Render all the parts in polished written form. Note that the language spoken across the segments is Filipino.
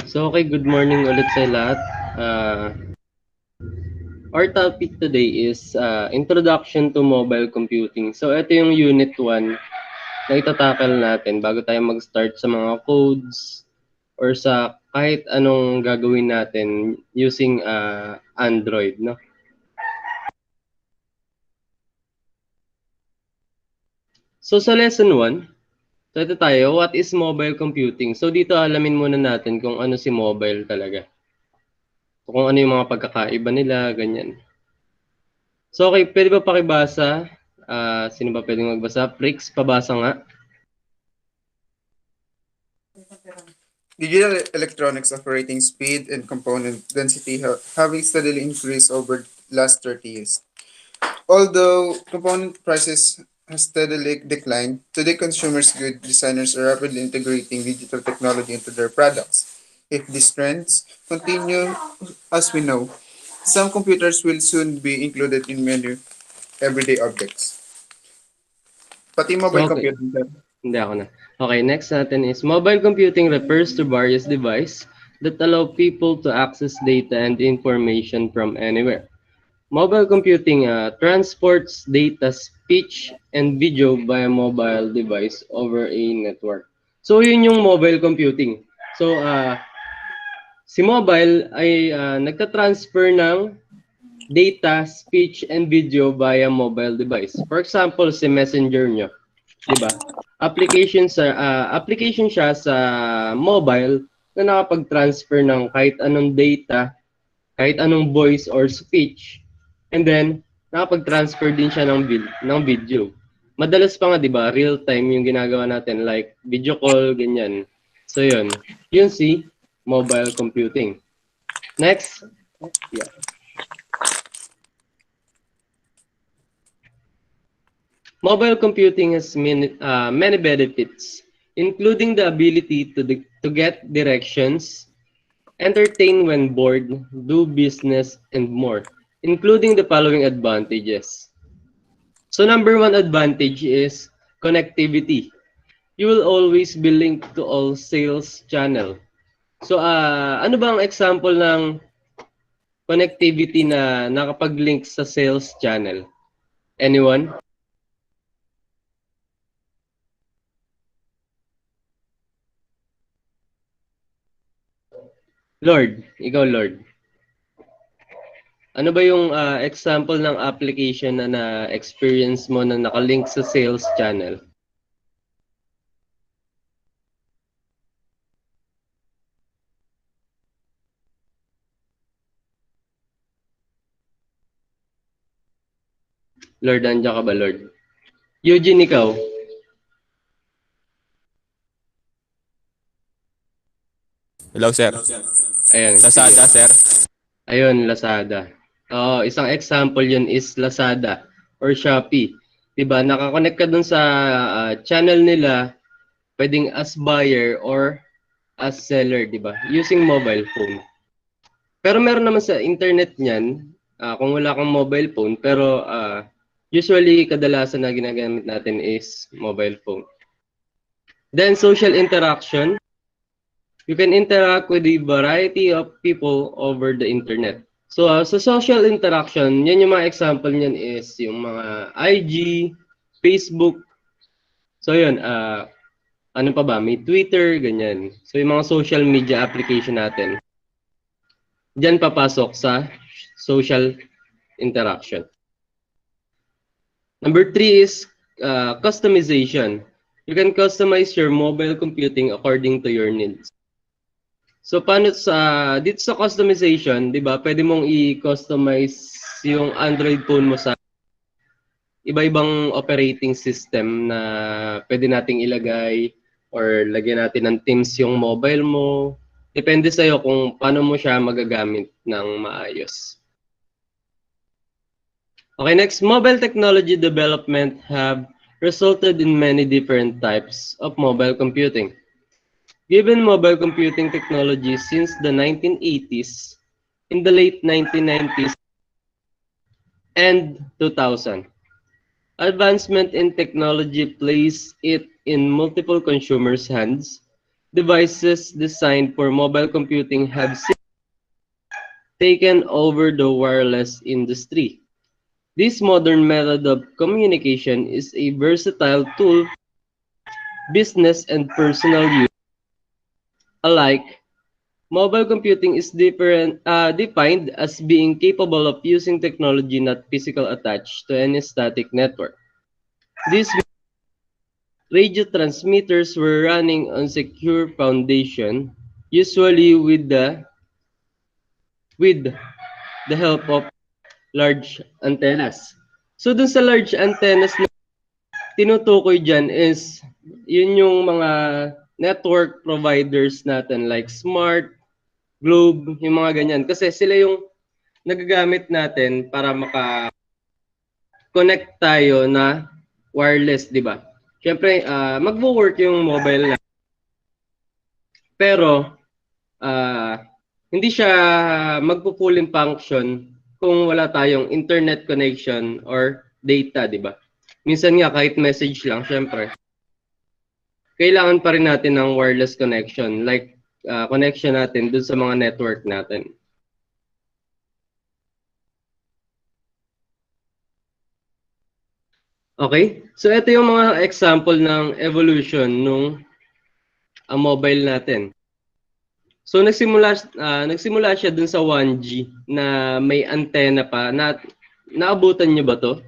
So, okay, good morning ulit sa lahat. Uh, our topic today is Introduction to Mobile Computing. So, ito yung Unit 1 na itatakal natin bago tayo mag-start sa mga codes or sa kahit anong gagawin natin using Android, no? So, sa Lesson 1, so ito tayo, what is mobile computing? So, dito alamin muna natin kung ano si mobile talaga. So, kung ano yung mga pagkakaiba nila, ganyan. So, okay, pwede ba pakibasa? Sino ba pwedeng magbasa? Prix, pabasa nga. Digital electronics operating speed and component density having steadily increased over last 30 years. Although component prices has steadily declined, today consumers good designers are rapidly integrating digital technology into their products. If these trends continue, as we know, some computers will soon be included in many everyday objects. Pati So, mobile okay. computing, sir. Hindi ako na. Okay, next natin is mobile computing refers to various devices that allow people to access data and information from anywhere. Mobile computing transports data, speech, and video via mobile device over a network. So, yun yung mobile computing. So, si mobile ay nagta-transfer ng data, speech, and video via mobile device. For example, si Messenger nyo, di ba? Application siya sa mobile na nakapag-transfer ng kahit anong data, kahit anong voice or speech, and then nakapag-transfer din siya ng video. Madalas pa nga, di ba, real time yung ginagawa natin, like video call, ganyan. So, yun si mobile computing. Next. Yeah. Mobile computing has many benefits, including the ability to get directions, entertain when bored, do business, and more, including the following advantages. So number one advantage is connectivity. You will always be linked to all sales channel. So ano bang example ng connectivity na nakapag-link sa sales channel? Anyone? Lord, ikaw Lord. Ano ba yung example ng application na na-experience mo na nakalink sa sales channel? Lord, nandiyan ka ba, Lord? Eugene, ikaw? Hello, sir. Ayan, sige. Lazada, sir. Ayun, Lazada. Oo, isang example yun is Lazada or Shopee. 'Di ba? Nakakonect ka dun sa channel nila, pwedeng as buyer or as seller, 'di ba? Using mobile phone. Pero meron naman sa internet niyan, kung wala kang mobile phone, pero usually kadalasan na ginagamit natin is mobile phone. Then social interaction. You can interact with a variety of people over the internet. So sa social interaction, yan yung mga example niyan is yung mga IG, Facebook. So yun, ano pa ba? May Twitter, ganyan. So yung mga social media application natin, diyan papasok sa social interaction. Number three is customization. You can customize your mobile computing according to your needs. So paano dito sa customization, 'di ba? Pwede mong i-customize yung Android phone mo sa iba-ibang operating system na pwede nating ilagay or lagyan natin ng themes yung mobile mo. Depende sa iyo kung paano mo siya magagamit ng maayos. Okay, next, mobile technology development have resulted in many different types of mobile computing. Given mobile computing technology since the 1980s, in the late 1990s and 2000, advancement in technology placed it in multiple consumers' hands. devices designed for mobile computing have taken over the wireless industry. This modern method of communication is a versatile tool, business and personal use alike. Mobile computing is defined as being capable of using technology not physical attached to any static network. These radio transmitters were running on secure foundation, usually with the help of large antennas. So dun sa large antennas na tinutukoy dyan is yun yung mga network providers natin like Smart, Globe, yung mga ganyan. Kasi sila yung nagagamit natin para maka-connect tayo na wireless, di ba? Siyempre, magwo-work yung mobile na. Pero, hindi siya magpo-fully function kung wala tayong internet connection or data, di ba? Minsan nga, kahit message lang, syempre, kailangan pa rin natin ng wireless connection, like connection natin dun sa mga network natin. Okay? So, ito yung mga example ng evolution nung mobile natin. So, nagsimula siya dun sa 1G na may antenna pa. Naabutan niyo ba to?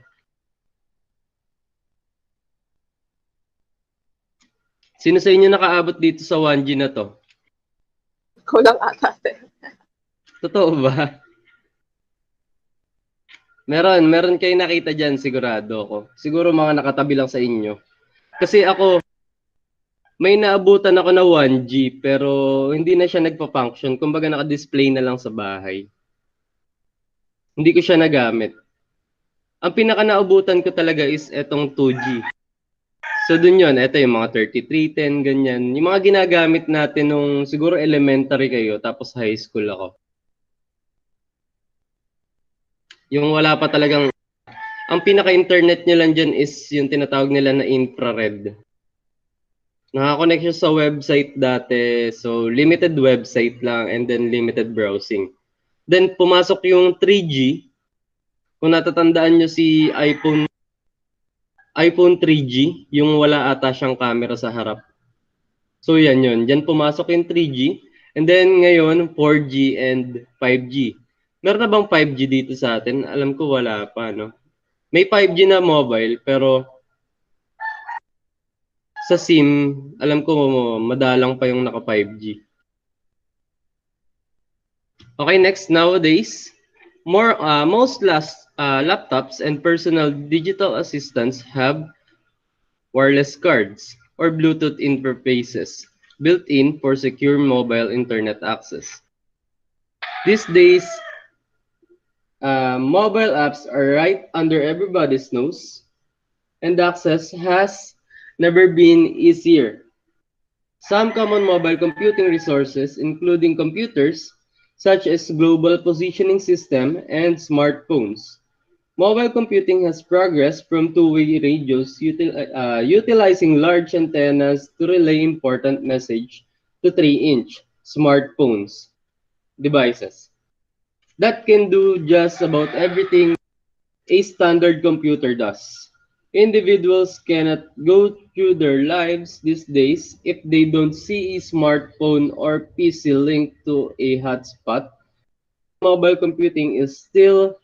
Sino sa inyo nakaabot dito sa 1G na to? Kulang ata. Totoo ba? Meron kayo nakita dyan, sigurado ko. Siguro mga nakatabi lang sa inyo. Kasi ako, may naabutan ako na 1G, pero hindi na siya nagpa-function. Kumbaga naka-display na lang sa bahay. Hindi ko siya nagamit. Ang pinaka naabutan ko talaga is etong 2G. So dun yun, ito yung mga 3310, ganyan. Yung mga ginagamit natin nung siguro elementary kayo, tapos high school ako. Yung wala pa talagang, ang pinaka-internet nyo lang dyan is yung tinatawag nila na infrared. Nakakonect siya sa website dati, so limited website lang and then limited browsing. Then pumasok yung 3G, kung natatandaan nyo si iPhone 3G, yung wala ata siyang camera sa harap. So yan yun, dyan pumasok yung 3G, and then ngayon 4G and 5G. Meron na bang 5G dito sa atin? Alam ko wala pa, no? May 5G na mobile, pero sa SIM, alam ko madalang pa yung naka 5G. Okay, next. Nowadays, most laptops and personal digital assistants have wireless cards or Bluetooth interfaces built in for secure mobile internet access. These days, mobile apps are right under everybody's nose, and access has never been easier. Some common mobile computing resources, including computers, such as global positioning system and smartphones. Mobile computing has progressed from two-way radios utilizing large antennas to relay important message to 3-inch smartphones devices that can do just about everything a standard computer does. Individuals cannot go through their lives these days if they don't see a smartphone or PC linked to a hotspot. Mobile computing is still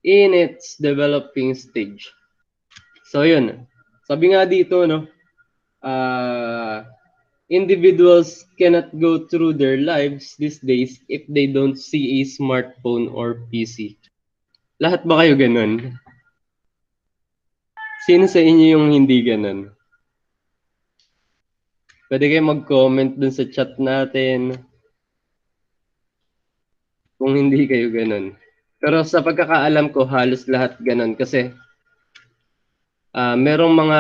in its developing stage. So yun, sabi nga dito, no, individuals cannot go through their lives these days if they don't see a smartphone or PC. Lahat ba kayo ganun? Sino sa inyo yung hindi ganun? Pwede kayo mag-comment dun sa chat natin kung hindi kayo ganun. Pero sa pagkakaalam ko, halos lahat ganun. Kasi merong mga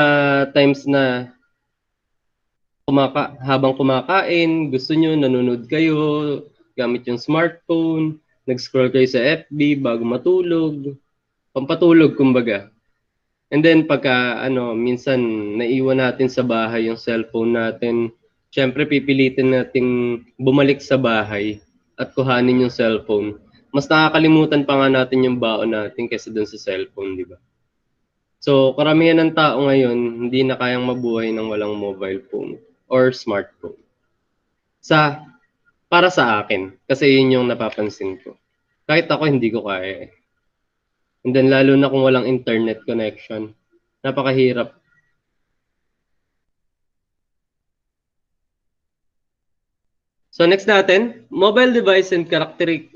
times na habang kumakain, gusto nyo, nanonood kayo, gamit yung smartphone, nag-scroll kayo sa FB bago matulog, pampatulog kumbaga. And then pagka minsan naiwan natin sa bahay yung cellphone natin, syempre pipilitin nating bumalik sa bahay at kuhanin yung cellphone. Mas nakakalimutan pa nga natin yung baon natin kaysa dun sa cellphone, di ba? So, karamihan ng tao ngayon, hindi na kayang mabuhay ng walang mobile phone or smartphone. Para sa akin, kasi yun yung napapansin ko. Kahit ako, hindi ko kaya eh. And then, lalo na kung walang internet connection, napakahirap. So next natin, mobile device and characteristics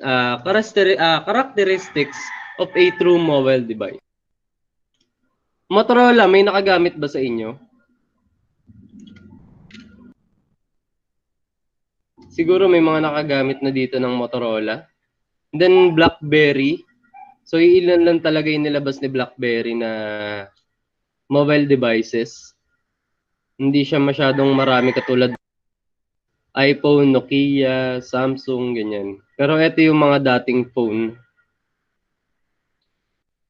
of a true mobile device. Motorola, may nakagamit ba sa inyo? Siguro may mga nakagamit na dito ng Motorola. And then BlackBerry. So ilan lang talaga yung nilabas ni BlackBerry na mobile devices. Hindi siya masyadong marami katulad iPhone, Nokia, Samsung, ganyan. Pero ito yung mga dating phone.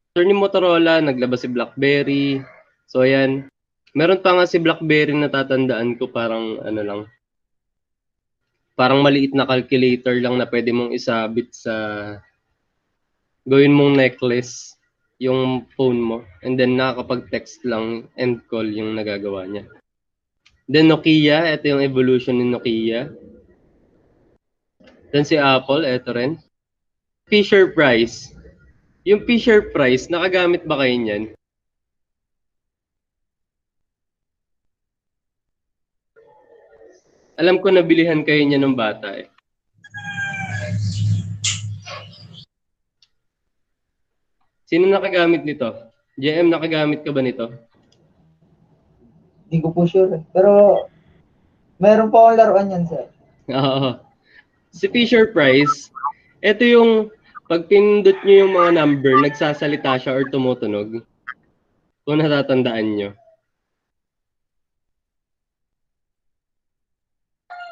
After ni Motorola, naglabas si BlackBerry. So ayan. Meron pa nga si BlackBerry na tatandaan ko parang ano lang. Parang maliit na calculator lang na pwede mong isabit sa gawin mong necklace yung phone mo. And then nakakapag-text lang and call yung nagagawa niya. Then Nokia, ito yung evolution ni Nokia. Then si Apple, ito rin. Fisher-Price. Yung Fisher-Price, nakagamit ba kayo niyan? Alam ko nabilihan kayo niya ng bata eh. Sino nakagamit nito? JM, nakagamit ka ba nito? Hindi ko po sure. Pero, meron po akong laruan yan, sir. Oo. Si Fisher-Price, ito yung pag pinindot nyo yung mga number, nagsasalita siya or tumutunog. Kung natatandaan nyo.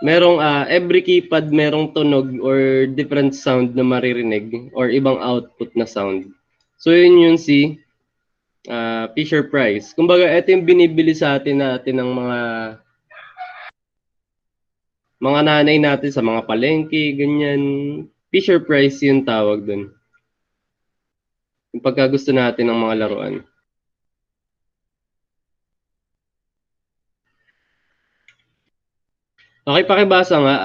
Merong every keypad merong tunog or different sound na maririnig or ibang output na sound. So yun yung si Fisher-Price. Kumbaga ito yung binibili sa atin ng mga nanay natin sa mga palengke, ganyan. Fisher-Price yung tawag dun. Yung pagka gusto natin ng mga laruan. Okay, pakibasa nga,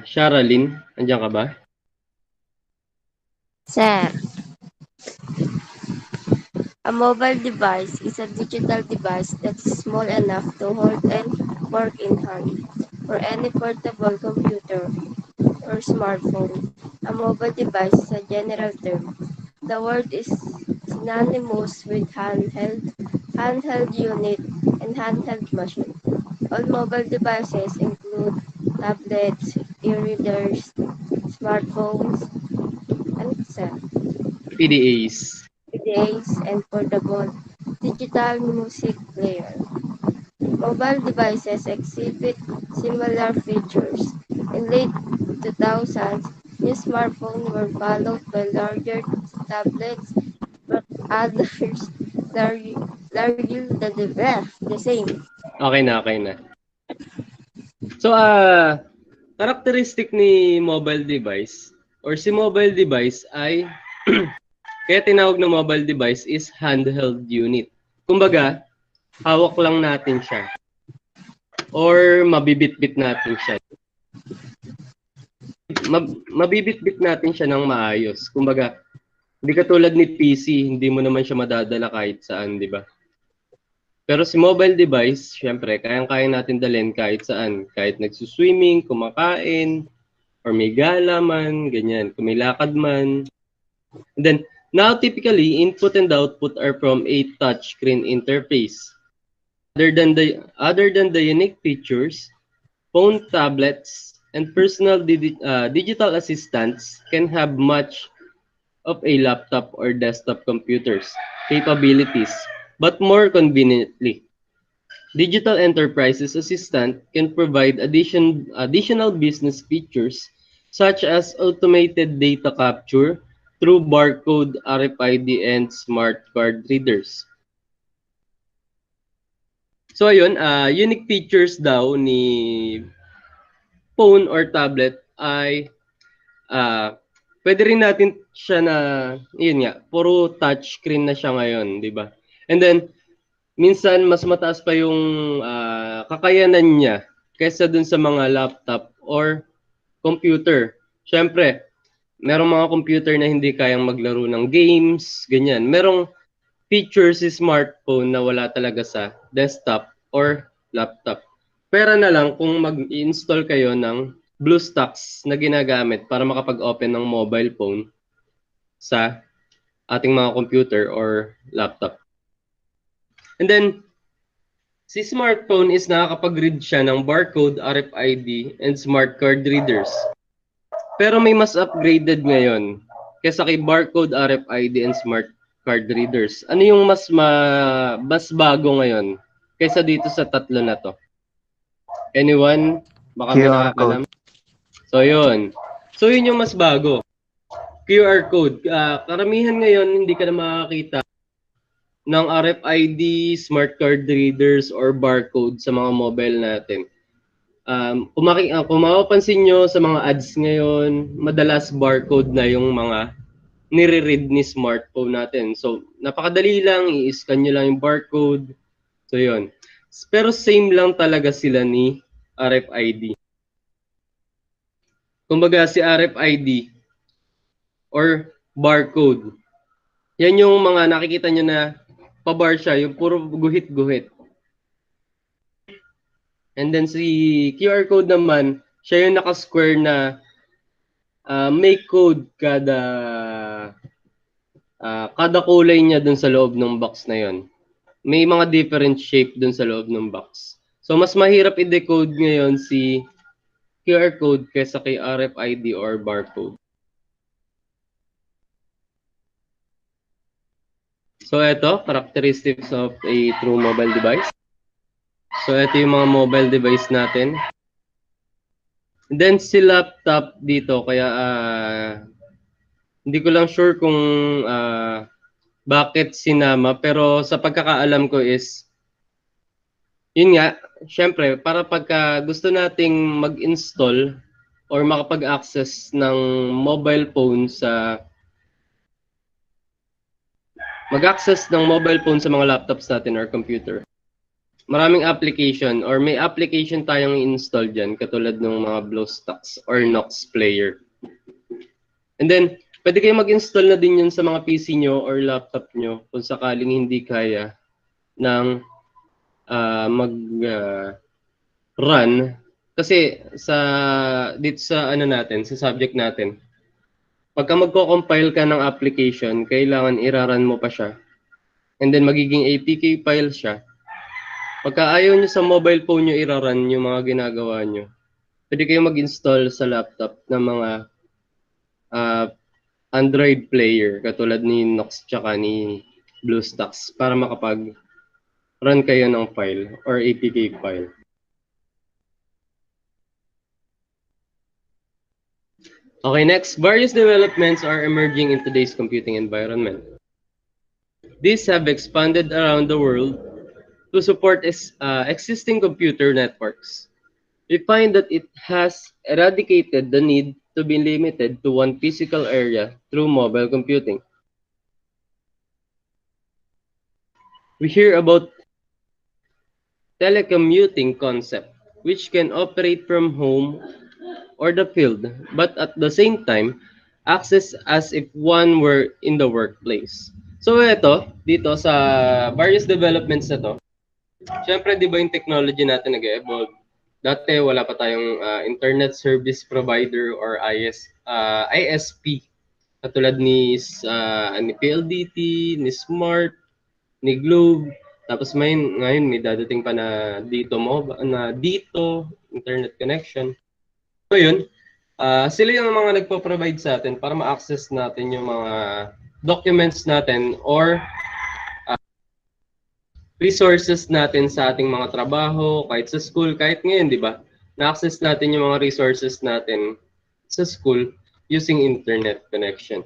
Sharalyn, andiyan ka ba? Sir, a mobile device is a digital device that is small enough to hold and work in hand for any portable computer or smartphone. A mobile device is a general term. The word is synonymous with handheld, handheld unit, and handheld machine. All mobile devices include tablets, e-readers, smartphones, and PDAs. PDAs, and portable digital music player. Mobile devices exhibit similar features. In late 2000s, new smartphones were followed by larger tablets, but others largely the same. Okay na. So, characteristic ni mobile device or si mobile device ay kaya tinawag na mobile device is handheld unit. Kumbaga, hawak lang natin siya or mabibitbit natin siya. Mabibitbit natin siya ng maayos. Kumbaga, hindi katulad ni PC, hindi mo naman siya madadala kahit saan, di ba? Pero si mobile device, syempre, kayang-kaya natin dalhin kahit saan. Kahit nagsuswimming, kumakain, or may gala man, ganyan. Kung may lakad man. And then, now typically, input and output are from a touchscreen interface. Other than the unique features, phone, tablets, and personal digital assistants can have much of a laptop or desktop computer's capabilities, but more conveniently. Digital Enterprises Assistant can provide additional business features such as automated data capture through barcode, RFID, and smart card readers. So ayun, unique features daw ni phone or tablet ay pwede rin natin siya na, yun nga, puro touchscreen na siya ngayon, di ba? And then, minsan mas mataas pa yung kakayanan niya kaysa dun sa mga laptop or computer. Siyempre, merong mga computer na hindi kayang maglaro ng games, ganyan. Merong features si smartphone na wala talaga sa desktop or laptop. Pera na lang kung mag-install kayo ng BlueStacks na ginagamit para makapag-open ng mobile phone sa ating mga computer or laptop. And then, si smartphone is nakakapag-read siya ng barcode, RFID, and smart card readers. Pero may mas upgraded ngayon kaysa kay barcode, RFID, and smart card readers. Ano yung mas bago ngayon kaysa dito sa tatlo na to? Anyone? Baka may nakakalam? So yun. So yun yung mas bago. QR code. Karamihan ngayon hindi ka na makakita ng RFID, smart card readers, or barcode sa mga mobile natin. Kung mapapansin nyo sa mga ads ngayon, madalas barcode na yung mga nire-read ni smartphone natin. So, napakadali lang, i-scan nyo lang yung barcode. So, yun. Pero same lang talaga sila ni RFID. Kumbaga si RFID or barcode, yan yung mga nakikita nyo na pa-bar siya, yung puro guhit-guhit. And then si QR code naman, siya yung naka-square na may code kada kulay niya dun sa loob ng box na yon. May mga different shape dun sa loob ng box. So mas mahirap i-decode ngayon si QR code kaysa kay RFID or barcode. So ito, characteristics of a true mobile device. So ito yung mga mobile device natin. And then si laptop dito, kaya hindi ko lang sure kung bakit sinama, pero sa pagkakaalam ko is, yun nga, syempre, para pagka gusto nating mag-install or makapag-access ng mobile phone sa mga laptops natin or computer. Maraming application or may application tayong i-install dyan katulad ng mga BlueStacks or Nox Player. And then, pwede kayo mag-install na din yun sa mga PC nyo or laptop nyo kung sakaling hindi kaya ng run. Kasi dito sa sa subject natin, pagka magko-compile ka ng application, kailangan iraran mo pa siya. And then magiging APK file siya. Pagka ayaw nyo sa mobile phone nyo iraran yung mga ginagawa nyo, pwede kayo mag-install sa laptop ng mga Android player katulad ni Nox tsaka ni BlueStacks para makapag-run kayo ng file or APK file. Okay, next. Various developments are emerging in today's computing environment. These have expanded around the world to support existing computer networks. We find that it has eradicated the need to be limited to one physical area through mobile computing. We hear about telecommuting concept, which can operate from home or the field, but at the same time, access as if one were in the workplace. So dito sa various developments na to, syempre di ba yung technology natin nag-evolve? Dati wala pa tayong internet service provider or ISP. Katulad ni PLDT, ni Smart, ni Globe. Tapos ngayon may dadating pa na Dito internet connection. So yun, sila yung mga nagpo-provide sa atin para ma-access natin yung mga documents natin or resources natin sa ating mga trabaho, kahit sa school, kahit ngayon, di ba? Na-access natin yung mga resources natin sa school using internet connection.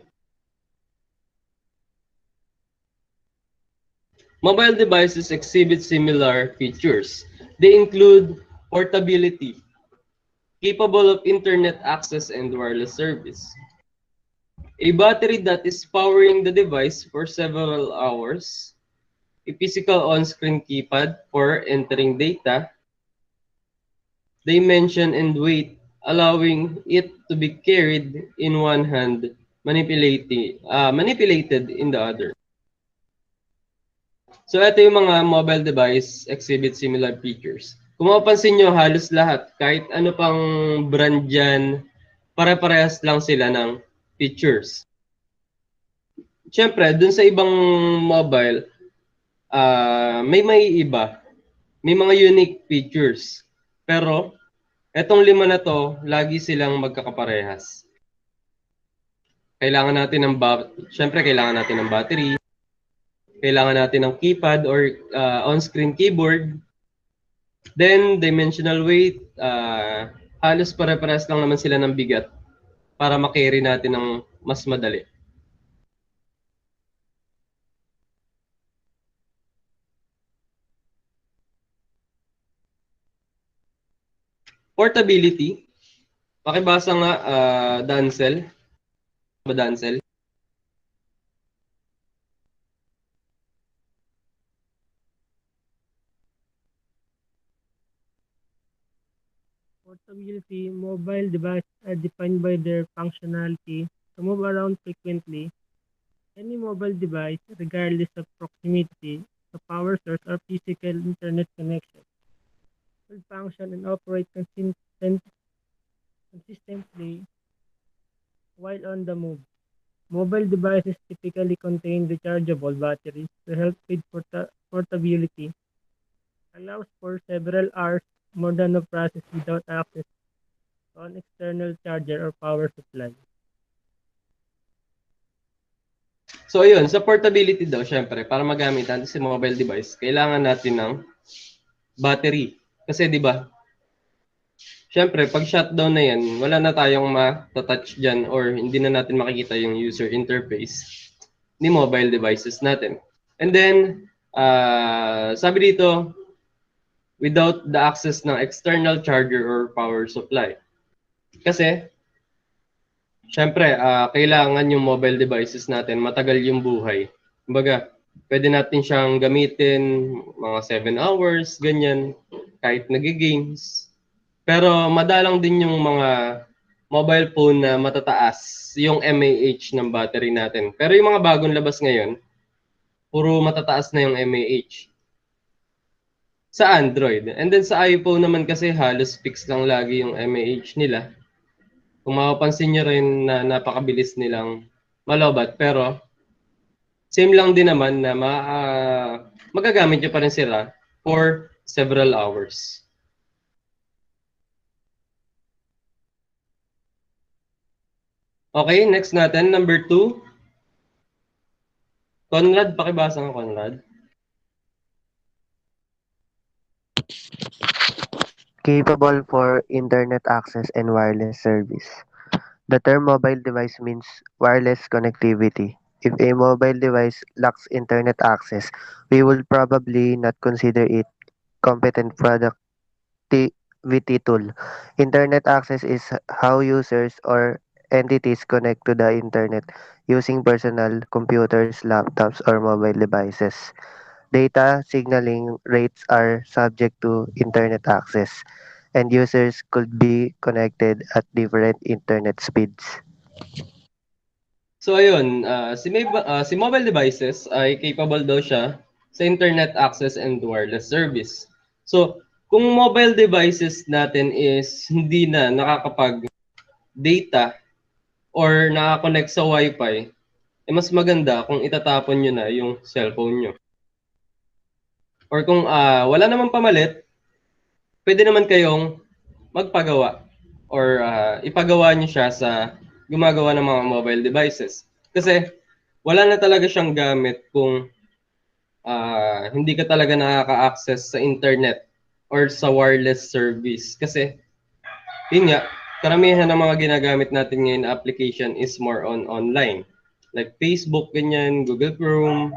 Mobile devices exhibit similar features. They include portability, capable of internet access and wireless service, a battery that is powering the device for several hours, a physical on-screen keypad for entering data, dimension and weight, allowing it to be carried in one hand, manipulated in the other. So ito yung mga mobile device exhibit similar features. Kung mapapansin nyo, halos lahat, kahit ano pang brand dyan, pare-parehas lang sila ng features. Siyempre, dun sa ibang mobile, may iba. May mga unique features. Pero, etong 5 na to, lagi silang magkakaparehas. Siyempre, kailangan natin ng battery. Kailangan natin ng keypad or on-screen keyboard. Then, dimensional weight, halos pare-parehas lang naman sila ng bigat para makarry natin ng mas madali. Portability. Pakibasa nga, Dancel. Dancel? Portability, mobile devices are defined by their functionality to move around frequently. Any mobile device, regardless of proximity to power source or physical internet connection, will function and operate consistently while on the move. Mobile devices typically contain rechargeable batteries to help with portability, allows for several hours more than a process without access to an external charger or power supply. So ayun, sa portability daw, syempre, para magamit natin si mobile device, kailangan natin ng battery. Kasi di ba, syempre, pag shutdown na yan, wala na tayong ma-touch dyan or hindi na natin makikita yung user interface ni mobile devices natin. And then, sabi dito, without the access ng external charger or power supply. Kasi, syempre, kailangan yung mobile devices natin matagal yung buhay. Kumbaga, pwede natin siyang gamitin mga 7 hours, ganyan, kahit nag-games. Pero madalang din yung mga mobile phone na matataas yung mAh ng battery natin. Pero yung mga bagong labas ngayon, puro matataas na yung mAh. Sa Android. And then sa iPhone naman kasi halos fix lang lagi yung mAh nila. Kung mapapansin nyo rin na napakabilis nilang malobat. Pero same lang din naman na magagamit nyo pa rin sila for several hours. Okay, next natin, number 2. Conrad, pakibasa nga Conrad. Capable for internet access and wireless service. The term mobile device means wireless connectivity. If a mobile device lacks internet access, we would probably not consider it competent productivity tool. Internet access is how users or entities connect to the internet using personal computers, laptops, or mobile devices. Data signaling rates are subject to internet access, and users could be connected at different internet speeds. So ayun, si mobile devices ay capable daw siya sa internet access and wireless service. So kung mobile devices natin is hindi na nakakapag-data or nakakonect sa Wi-Fi, mas maganda kung itatapon nyo na yung cellphone nyo. Or kung wala namang pamalit, pwede naman kayong magpagawa or ipagawa nyo siya sa gumagawa ng mga mobile devices. Kasi wala na talaga siyang gamit kung hindi ka talaga nakaka-access sa internet or sa wireless service. Kasi yun nga, karamihan ng mga ginagamit natin ngayon na application is more on online. Like Facebook, ganyan, Google Chrome,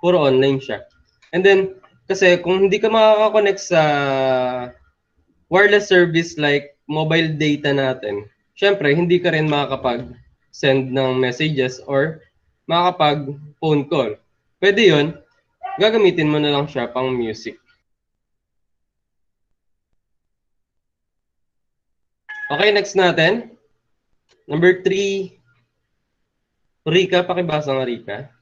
puro online siya. And then, kasi kung hindi ka makaka-connect sa wireless service like mobile data natin, syempre, hindi ka rin makakapag-send ng messages or makakapag-phone call. Pwede yun, gagamitin mo na lang siya pang music. Okay, next natin. Number 3, Rika, pakibasa nga Rika.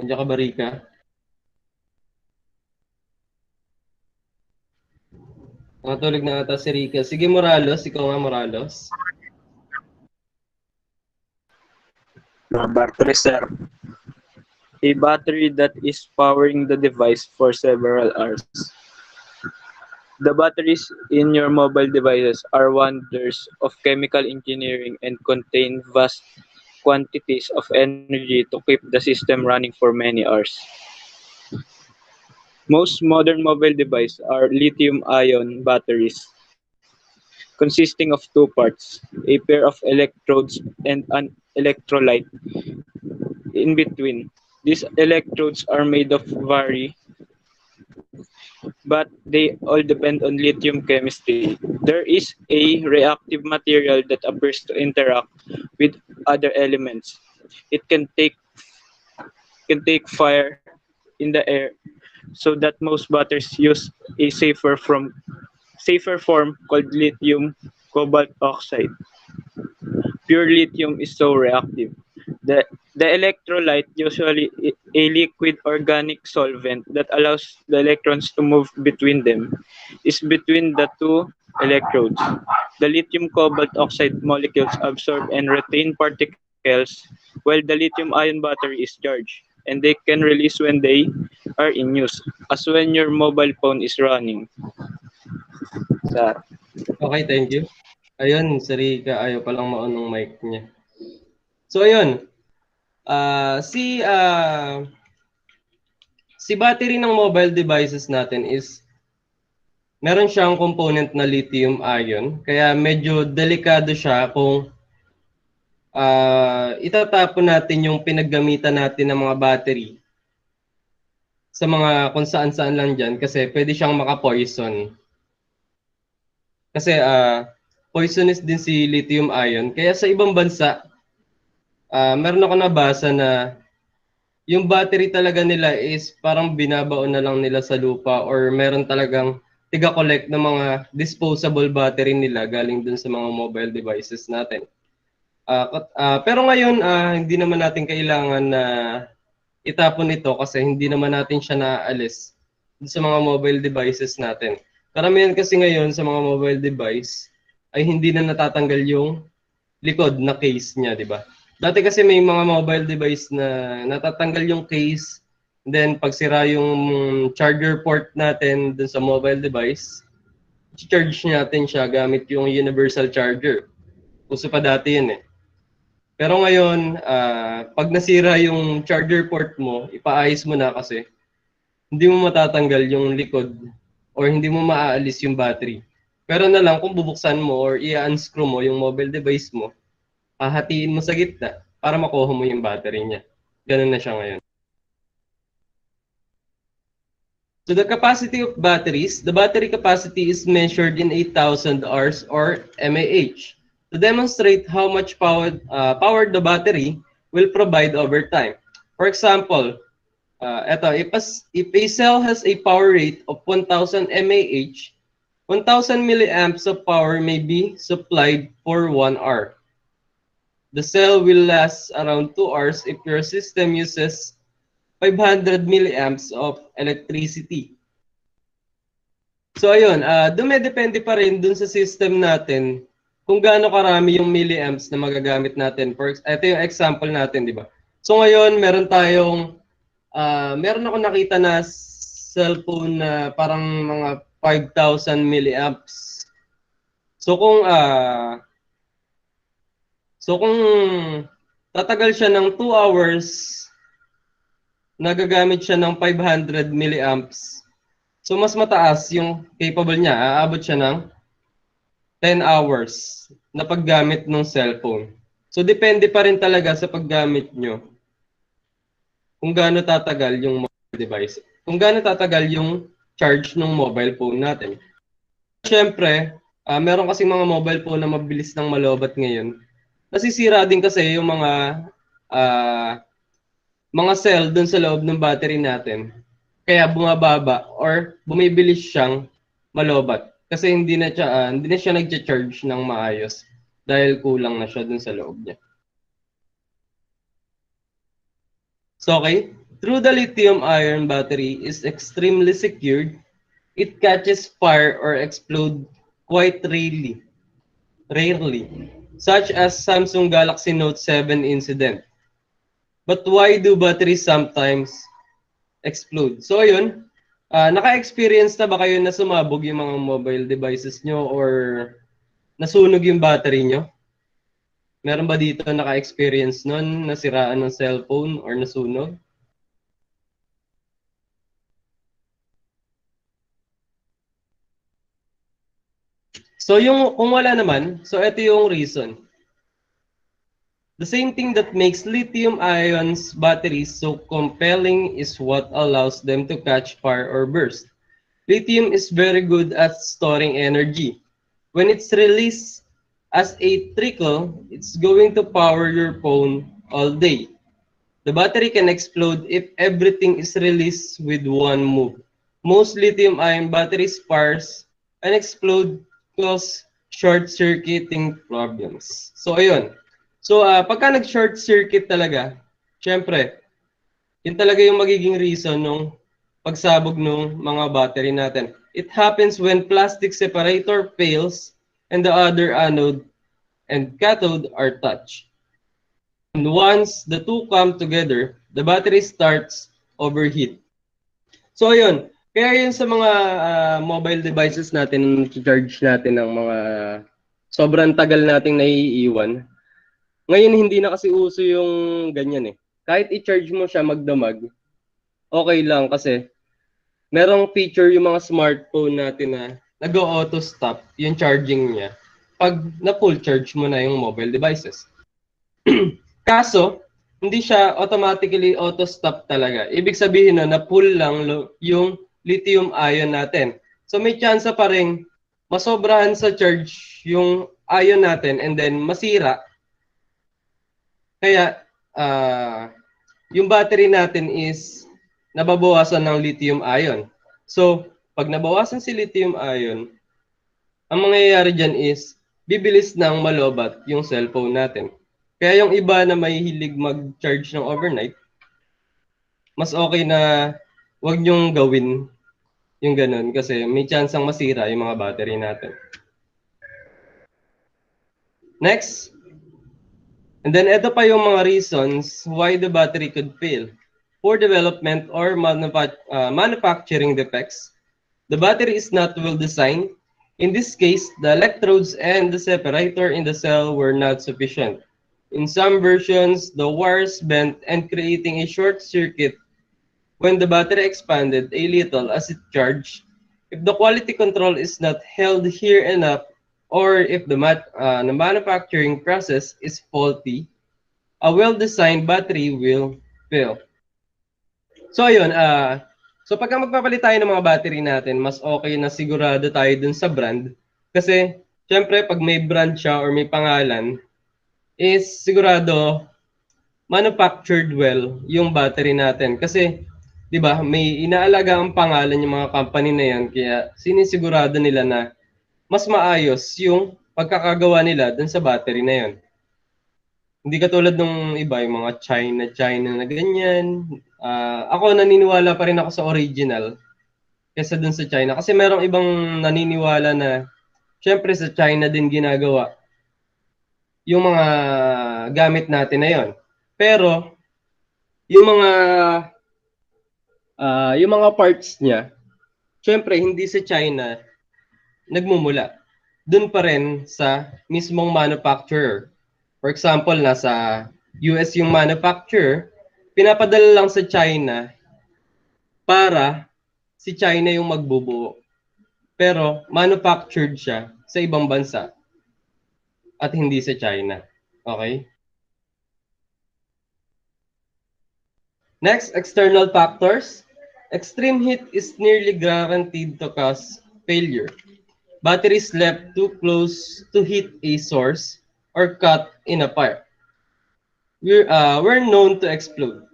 Andiyan ka ba, Rika? Nakatulog na ata si Rika. Sige, Moralos. Ikaw nga, Moralos. Battery, sir. A battery that is powering the device for several hours. The batteries in your mobile devices are wonders of chemical engineering and contain vast quantities of energy to keep the system running for many hours. Most modern mobile devices are lithium-ion batteries consisting of two parts, a pair of electrodes and an electrolyte in between. These electrodes are made of vary, but they all depend on lithium chemistry. There is a reactive material that appears to interact with other elements. It can take fire in the air, so that most batteries use a safer form called lithium cobalt oxide. Pure lithium is so reactive. The, the electrolyte, usually a liquid organic solvent that allows the electrons to move between them, is between the two electrodes. The lithium cobalt oxide molecules absorb and retain particles while the lithium ion battery is charged, and they can release when they are in use, as when your mobile phone is running. Sir. Okay, thank you. Ayun, si Rika, ayaw palang ma-on ng mic niya. So, ayun. Si battery ng mobile devices natin is meron siyang component na lithium ion. Kaya medyo delikado siya kung itatapon natin yung pinaggamitan natin ng mga battery sa mga kung saan-saan lang dyan kasi pwede siyang maka-poison. Kasi poisonous din si lithium ion. Kaya sa ibang bansa, meron ako nabasa na yung battery talaga nila is parang binabaon na lang nila sa lupa or meron talagang tiga-collect ng mga disposable battery nila galing dun sa mga mobile devices natin. Pero ngayon, hindi naman natin kailangan na itapon ito kasi hindi naman natin siya naaalis sa mga mobile devices natin. Karamihan kasi ngayon sa mga mobile device ay hindi na natatanggal yung likod na case niya, di ba? Dati kasi may mga mobile device na natatanggal yung case, then pag sira yung charger port natin dun sa mobile device, charge natin siya gamit yung universal charger. Uso pa dati yun eh. Pero ngayon, pag nasira yung charger port mo, ipaayos mo na kasi hindi mo matatanggal yung likod or hindi mo maaalis yung battery. Pero na lang kung bubuksan mo or i-unscrew mo yung mobile device mo, hahatiin mo sa gitna para makuha mo yung battery niya. Ganun na siya ngayon. So the capacity of batteries, the battery capacity is measured in 8,000 hours or mAh. To demonstrate how much power the battery will provide over time. For example, if a cell has a power rate of 1,000 mAh, 1,000 milliamps of power may be supplied for 1 hour. The cell will last around 2 hours if your system uses 500 milliamps of electricity. So ayun, dumedepende pa rin dun sa system natin kung gaano karami yung milliamps na magagamit natin. Ito yung example natin, di ba? So ngayon, meron ako nakita na cellphone na parang mga 5,000 milliamps. So kung tatagal siya ng 2 hours, nagagamit siya ng 500 milliamps. So mas mataas yung capable niya, aabot siya ng 10 hours na paggamit ng cellphone. So, depende pa rin talaga sa paggamit nyo kung gaano tatagal yung mobile device. Kung gaano tatagal yung charge ng mobile phone natin. Siyempre, meron kasi mga mobile phone na mabilis ng malobat ngayon. Nasisira din kasi yung mga cell dun sa loob ng battery natin. Kaya bumababa or bumibilis siyang malobat. Kasi hindi na siya nag-charge ng maayos dahil kulang na siya dun sa loob niya. So, okay. Through the lithium-ion battery is extremely secured, it catches fire or explode quite rarely, such as Samsung Galaxy Note 7 incident. But why do batteries sometimes explode? So, ayun. Naka-experience na ba kayo na sumabog yung mga mobile devices nyo or nasunog yung battery nyo? Meron ba dito naka-experience nun, nasiraan ng cellphone or nasunog? So kung wala naman, so ito yung reason. The same thing that makes lithium-ion batteries so compelling is what allows them to catch fire or burst. Lithium is very good at storing energy. When it's released as a trickle, it's going to power your phone all day. The battery can explode if everything is released with one move. Most lithium-ion batteries sparks and explode cause short-circuiting problems. So, ayun. So, pagka nag-short circuit talaga, syempre, yun talaga yung magiging reason ng pagsabog ng mga battery natin. It happens when plastic separator fails and the other anode and cathode are touched. And once the two come together, the battery starts overheat. So, ayun. Kaya yun sa mga mobile devices natin, charge natin ng mga sobrang tagal nating naiiwan. Ngayon, hindi na kasi uso yung ganyan eh. Kahit i-charge mo siya magdamag, okay lang kasi merong feature yung mga smartphone natin na nag-auto stop yung charging niya pag na-full charge mo na yung mobile devices. Kaso, hindi siya automatically auto-stop talaga. Ibig sabihin na full lang yung lithium-ion natin. So may chance pa rin masobrahan sa charge yung ion natin and then masira. Kaya yung battery natin is nababawasan ng lithium-ion. So pag nabawasan si lithium-ion, ang mangyayari dyan is bibilis ng malobat yung cellphone natin. Kaya yung iba na may hilig mag-charge ng overnight, mas okay na wag nyong gawin yung ganun kasi may chance ang masira yung mga battery natin. Next. And then ito pa yung mga reasons why the battery could fail. Poor development or manufacturing defects. The battery is not well designed. In this case, the electrodes and the separator in the cell were not sufficient. In some versions, the wires bent and creating a short circuit when the battery expanded a little as it charged. If the quality control is not held here enough, or if the manufacturing process is faulty, a well-designed battery will fail. So ayun, so pagka magpapalit tayo ng mga battery natin, mas okay na sigurado tayo dun sa brand. Kasi, syempre, pag may brand siya or may pangalan, is sigurado manufactured well yung battery natin. Kasi, di ba, may inaalaga ang pangalan yung mga company na yan, kaya sinisigurado nila na mas maayos yung pagkakagawa nila dun sa battery na yan. Hindi katulad ng iba, yung mga China na ganyan. Ako naniniwala pa rin ako sa original kaysa dun sa China. Kasi merong ibang naniniwala na syempre sa China din ginagawa yung mga gamit natin na yon. Pero yung mga parts niya, syempre hindi sa China nagmumula. Doon pa rin sa mismong manufacturer. For example, nasa US yung manufacturer, pinapadala lang sa China para si China yung magbubuo. Pero manufactured siya sa ibang bansa at hindi sa China. Okay? Next, external factors. Extreme heat is nearly guaranteed to cause failure. Batteries left too close to hit a source or cut in a fire were known to explode.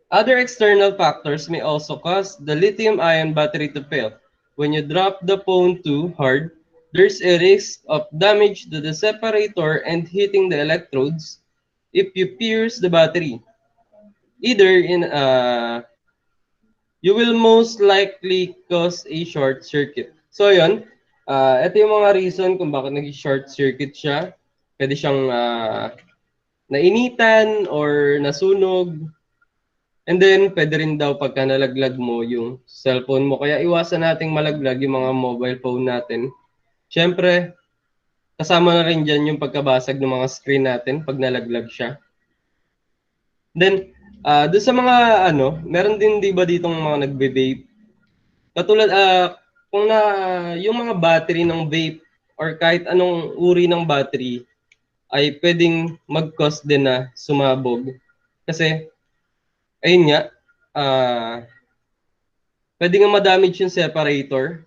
Other external factors may also cause the lithium-ion battery to fail. When you drop the phone too hard, there's a risk of damage to the separator and hitting the electrodes if you pierce the battery. Either in you will most likely cause a short circuit. So yun, ito yung mga reason kung bakit nag-short circuit siya. Pwede siyang nainitan or nasunog. And then, pwede rin daw pagka nalaglag mo yung cellphone mo. Kaya iwasan nating malaglag yung mga mobile phone natin. Siyempre, kasama na rin dyan yung pagkabasag ng mga screen natin pag nalaglag siya. Then, doon sa mga meron din 'di ba ditong mga nagbe-vape. Katulad kung yung mga battery ng vape or kahit anong uri ng battery ay pwedeng mag-cause din na sumabog. Kasi ayun nga, pwede nga ma-damage yung separator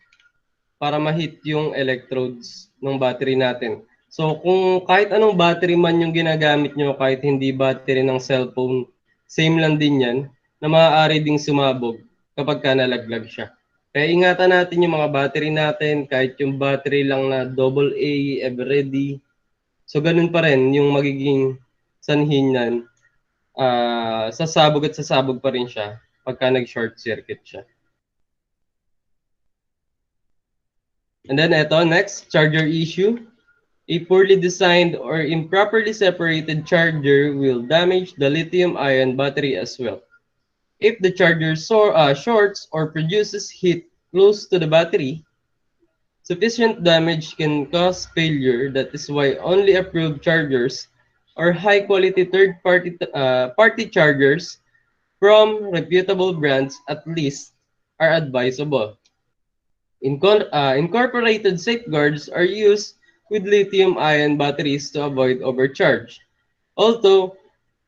para ma-hit yung electrodes ng battery natin. So, kung kahit anong battery man yung ginagamit nyo, kahit hindi battery ng cellphone, same lang din yan, na maaari ding sumabog kapag ka nalaglag siya. Kaya ingatan natin yung mga battery natin, kahit yung battery lang na AA, ever-ready. So, ganun pa rin yung magiging sanhin yan. Sasabog at sasabog pa rin siya pagka nag-short circuit siya. And then eto, next, charger issue. A poorly designed or improperly separated charger will damage the lithium-ion battery as well. If the charger shorts or produces heat close to the battery, sufficient damage can cause failure. That is why only approved chargers or high-quality third-party chargers from reputable brands at least are advisable. Incorporated safeguards are used with lithium-ion batteries to avoid overcharge. Although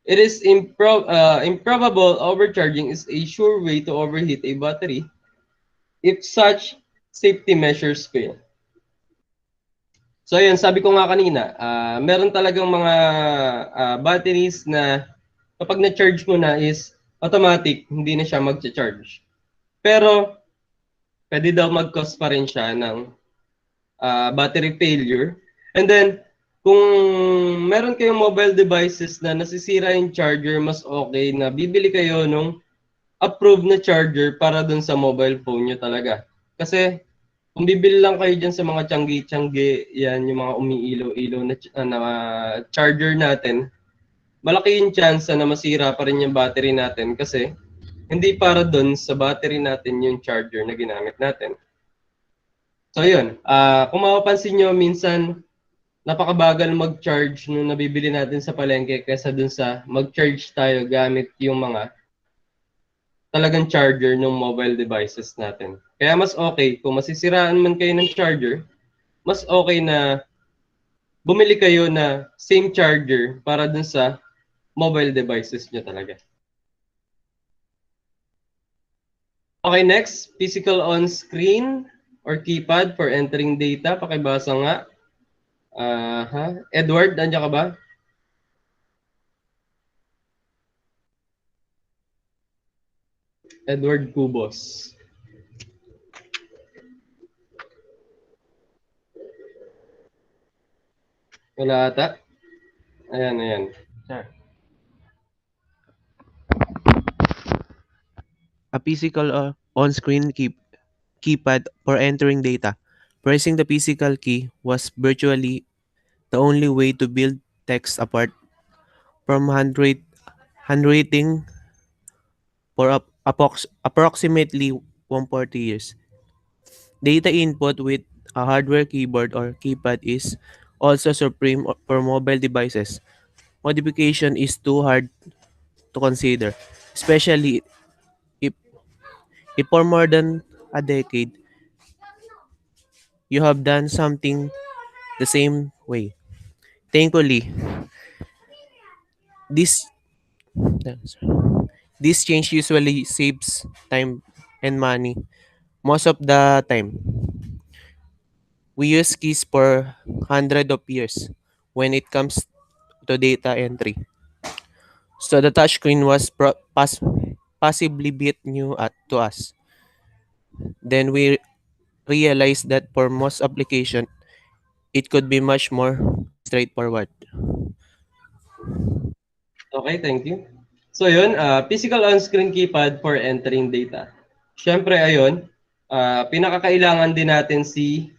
it is improbable overcharging is a sure way to overheat a battery if such safety measures fail. So ayun, sabi ko nga kanina, meron talagang mga batteries na kapag na-charge mo na is automatic, hindi na siya mag-charge. Pero pwede daw mag-cause pa rin siya ng battery failure. And then, kung meron kayong mobile devices na nasisira yung charger, mas okay na bibili kayo nung approved na charger para dun sa mobile phone nyo talaga. Kasi, kung bibili lang kayo dyan sa mga tiyanggi-tiyanggi, yan, yung mga umiilaw-ilaw na charger natin, malaki yung chance na masira pa rin yung battery natin kasi hindi para dun sa battery natin yung charger na ginamit natin. So yun, kung mapapansin nyo, minsan napakabagal mag-charge nung nabibili natin sa palengke kaysa dun sa mag-charge tayo gamit yung mga talagang charger ng mobile devices natin. Kaya mas okay, kung masisiraan man kayo ng charger, mas okay na bumili kayo na same charger para dun sa mobile devices nyo talaga. Okay, next, physical on-screen or keypad for entering data. Pakibasa nga. Edward, nandiyan ka ba? Edward Cubos. Wala ata. Ayan. Sir. A physical on-screen keypad for entering data. Pressing the physical key was virtually the only way to build text apart from handwriting for approximately 140 years. Data input with a hardware keyboard or keypad is also supreme for mobile devices. Modification is too hard to consider, especially if for more than a decade you have done something the same way. Thankfully, this this change usually saves time and money. Most of the time, we use keys for hundred of years when it comes to data entry. So the touchscreen was possibly bit new to us. Then we realized that for most application, it could be much more straightforward. Okay, thank you. So yun, physical on-screen keypad for entering data. Siyempre, ayun, pinakakailangan din natin si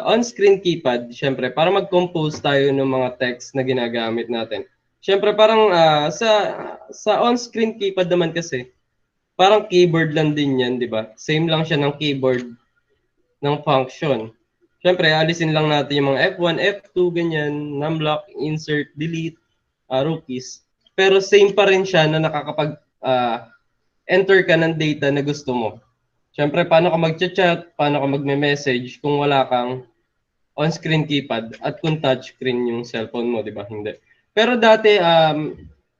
on-screen keypad, siyempre, para mag-compose tayo ng mga text na ginagamit natin. Siyempre, parang sa on-screen keypad naman kasi, parang keyboard lang din yan, di ba? Same lang siya ng keyboard ng function. Siyempre, alisin lang natin yung mga F1, F2, ganyan, numlock, insert, delete, arrow keys. Pero same pa rin siya na nakakapag-enter ka ng data na gusto mo. Siyempre, paano ka mag-chat, paano ka magme-message kung wala kang on-screen keypad at kung touchscreen yung cellphone mo, di ba? Hindi. Pero dati,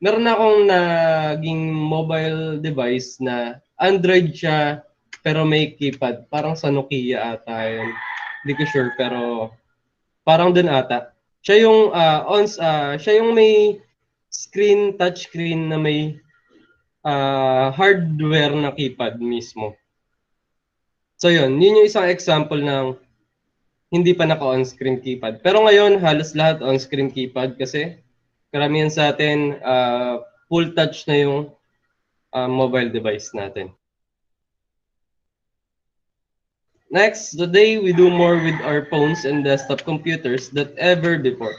meron akong naging mobile device na Android siya, pero may keypad. Parang sa Nokia ata yun. Hindi ko sure, pero parang dun ata. Siya yung, siya yung may touchscreen na may hardware na keypad mismo. So yun yung isang example ng hindi pa naka-on-screen keypad. Pero ngayon, halos lahat on-screen keypad kasi karamihan sa atin, full touch na yung mobile device natin. Next, today we do more with our phones and desktop computers than ever before.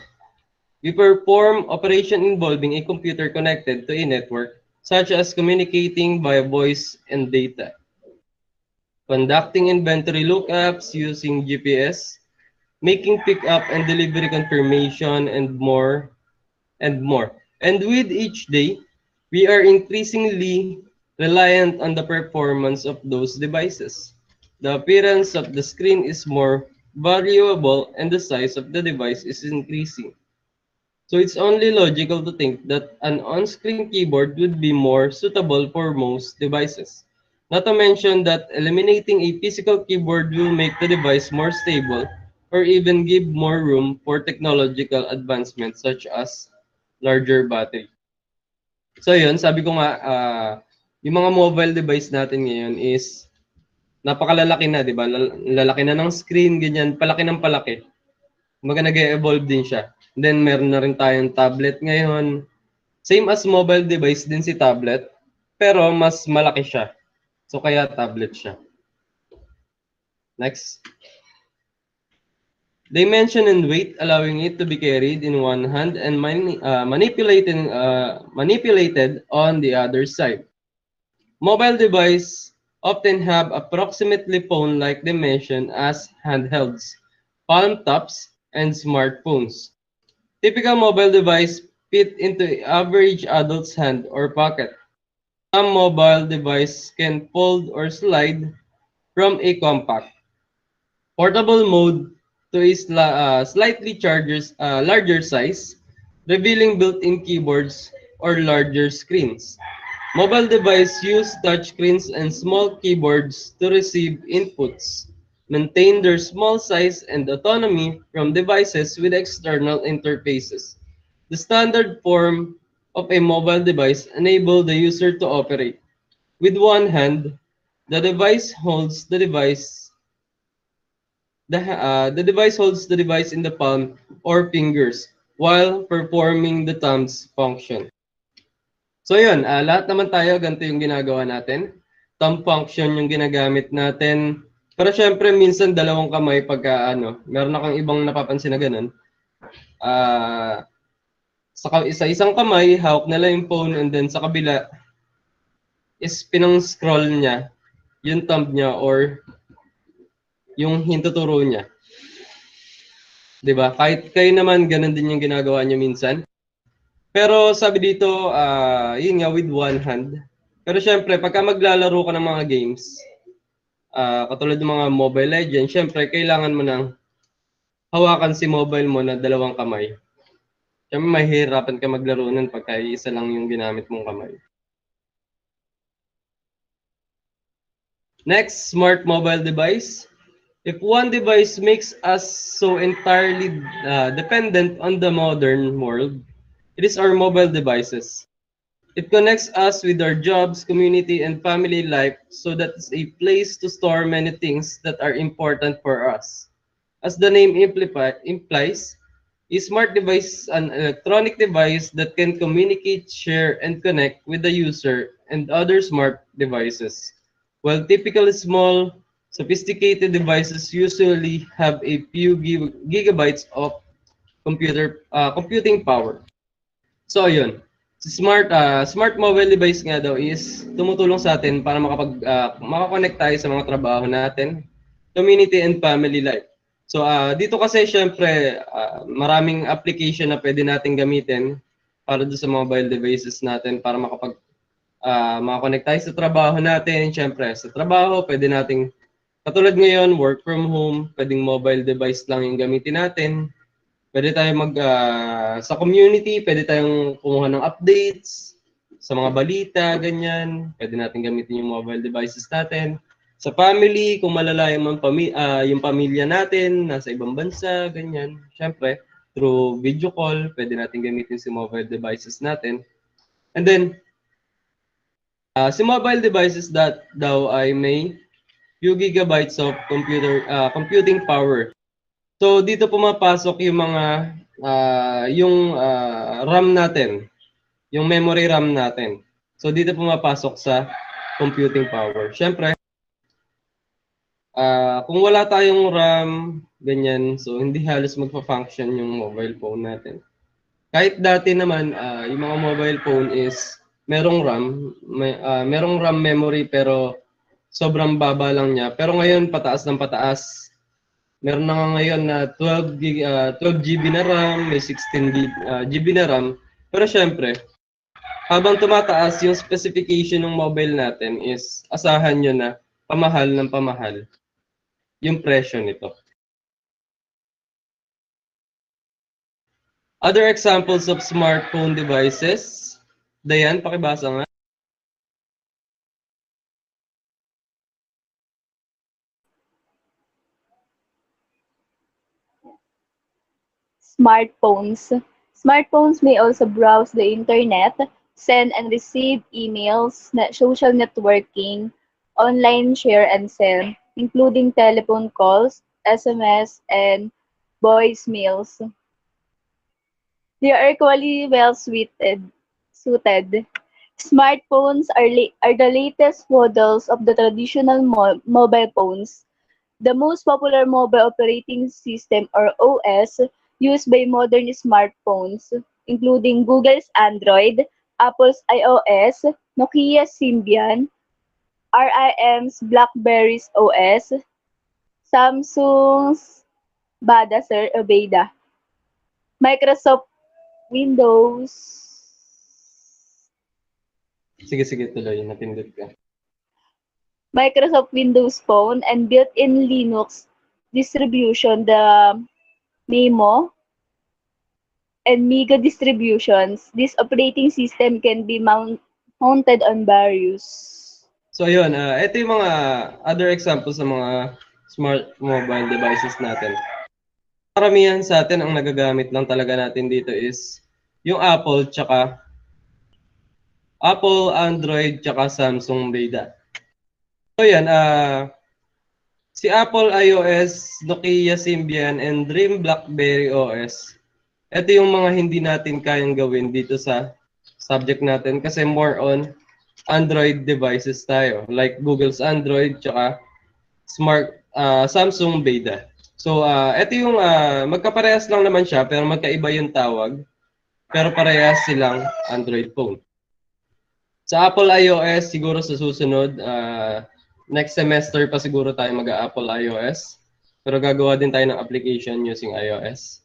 We perform operation involving a computer connected to a network, such as communicating via voice and data, conducting inventory lookups using GPS, making pickup and delivery confirmation, and more, and more. And with each day, we are increasingly reliant on the performance of those devices. The appearance of the screen is more valuable and the size of the device is increasing. So it's only logical to think that an on-screen keyboard would be more suitable for most devices. Not to mention that eliminating a physical keyboard will make the device more stable or even give more room for technological advancements such as larger battery. So yun, sabi ko nga, yung mga mobile device natin ngayon is napakalalaki na, di ba? Lalaki na ng screen, ganyan, palaki ng palaki. Kumbaga nag-evolve din siya. Then meron na rin tayong tablet ngayon. Same as mobile device din si tablet, pero mas malaki siya. So kaya tablet siya. Next. Dimension and weight, allowing it to be carried in one hand and manipulated on the other side. Mobile device often have approximately phone-like dimension as handhelds, palm tops, and smartphones. Typical mobile device fit into average adult's hand or pocket. Some mobile device can fold or slide from a compact, portable mode to a slightly larger size, revealing built-in keyboards or larger screens. Mobile devices use touchscreens and small keyboards to receive inputs, maintain their small size and autonomy from devices with external interfaces. The standard form of a mobile device enables the user to operate. With one hand, the device holds the device in the palm or fingers while performing the thumb's function. So yun, lahat naman tayo, ganito yung ginagawa natin. Thumb function yung ginagamit natin. Pero syempre, minsan dalawang kamay pagka meron akong ibang napapansin na ganun. Sa isang kamay, hawak nila yung phone and then sa kabila is pinang-scroll niya yung thumb niya or yung hintuturo niya. 'Di ba? Kahit kayo naman ganun din yung ginagawa niyo minsan. Pero sabi dito, yun nga with one hand. Pero syempre, pagka maglalaro ka ng mga games, katulad ng mga Mobile Legends, syempre kailangan mo ng hawakan si mobile mo na dalawang kamay. Syempre mahihirapan ka maglaro nun pagka isa lang yung ginamit mong kamay. Next, smart mobile device. If one device makes us so entirely dependent on the modern world, it is our mobile devices. It connects us with our jobs, community, and family life, so that it's a place to store many things that are important for us. As the name implies, a smart device is an electronic device that can communicate, share, and connect with the user and other smart devices. While typically small, sophisticated devices usually have a few gigabytes of computing power. So yun, smart mobile device nga daw is tumutulong sa atin para makakonect tayo sa mga trabaho natin, community and family life. So dito kasi syempre maraming application na pwede natin gamitin para doon sa mobile devices natin para makakonect tayo sa trabaho natin. Syempre sa trabaho pwede nating katulad ngayon work from home, pwedeng mobile device lang yung gamitin natin. Pwede tayong sa community, pwede tayong kumuha ng updates sa mga balita, ganyan. Pwede natin gamitin yung mobile devices natin. Sa family, kung malalayo man yung pamilya natin, nasa ibang bansa, ganyan. Siyempre, through video call, pwede natin gamitin si mobile devices natin. And then, si mobile devices daw ay may few gigabytes of computing power. So dito pumapasok yung mga RAM natin, yung memory RAM natin. So dito pumapasok sa computing power. Syempre, kung wala tayong RAM, ganyan, so hindi halos magfa-function yung mobile phone natin. Kahit dati naman, yung mga mobile phone is merong RAM memory pero sobrang baba lang niya. Pero ngayon pataas ng pataas. Meron na nga ngayon na 12 GB na RAM, may 16 GB na RAM. Pero syempre, habang tumataas yung specification ng mobile natin is asahan nyo na pamahal ng pamahal yung presyo nito. Other examples of smartphone devices. Dayan, pakibasa nga. Smartphones. Smartphones may also browse the internet, send and receive emails, social networking, online share and send, including telephone calls, SMS, and voicemails. They are equally well suited. Smartphones are the latest models of the traditional mobile phones. The most popular mobile operating system or OS used by modern smartphones, including Google's Android, Apple's iOS, Nokia's Symbian, RIM's BlackBerry's OS, Samsung's Beda, Microsoft Windows. Sige, tuloy. Napindot ka. Microsoft Windows Phone and built-in Linux distribution, the Maemo and Miga distributions. This operating system can be mounted on various. So yun, ito yung mga other examples ng mga smart mobile devices natin. Karamihan sa atin ang nagagamit lang talaga natin dito is yung Apple, Android, tsaka Samsung Beda. So yan, si Apple iOS, Nokia Symbian, and Dream BlackBerry OS. Ito yung mga hindi natin kayang gawin dito sa subject natin kasi more on Android devices tayo. Like Google's Android, tsaka Samsung Beda. So, ito yung magkaparehas lang naman siya pero magkaiba yung tawag. Pero parehas silang Android phone. Sa Apple iOS, siguro sa susunod, next semester pa siguro tayo mag-Apple iOS. Pero gagawa din tayo ng application using iOS.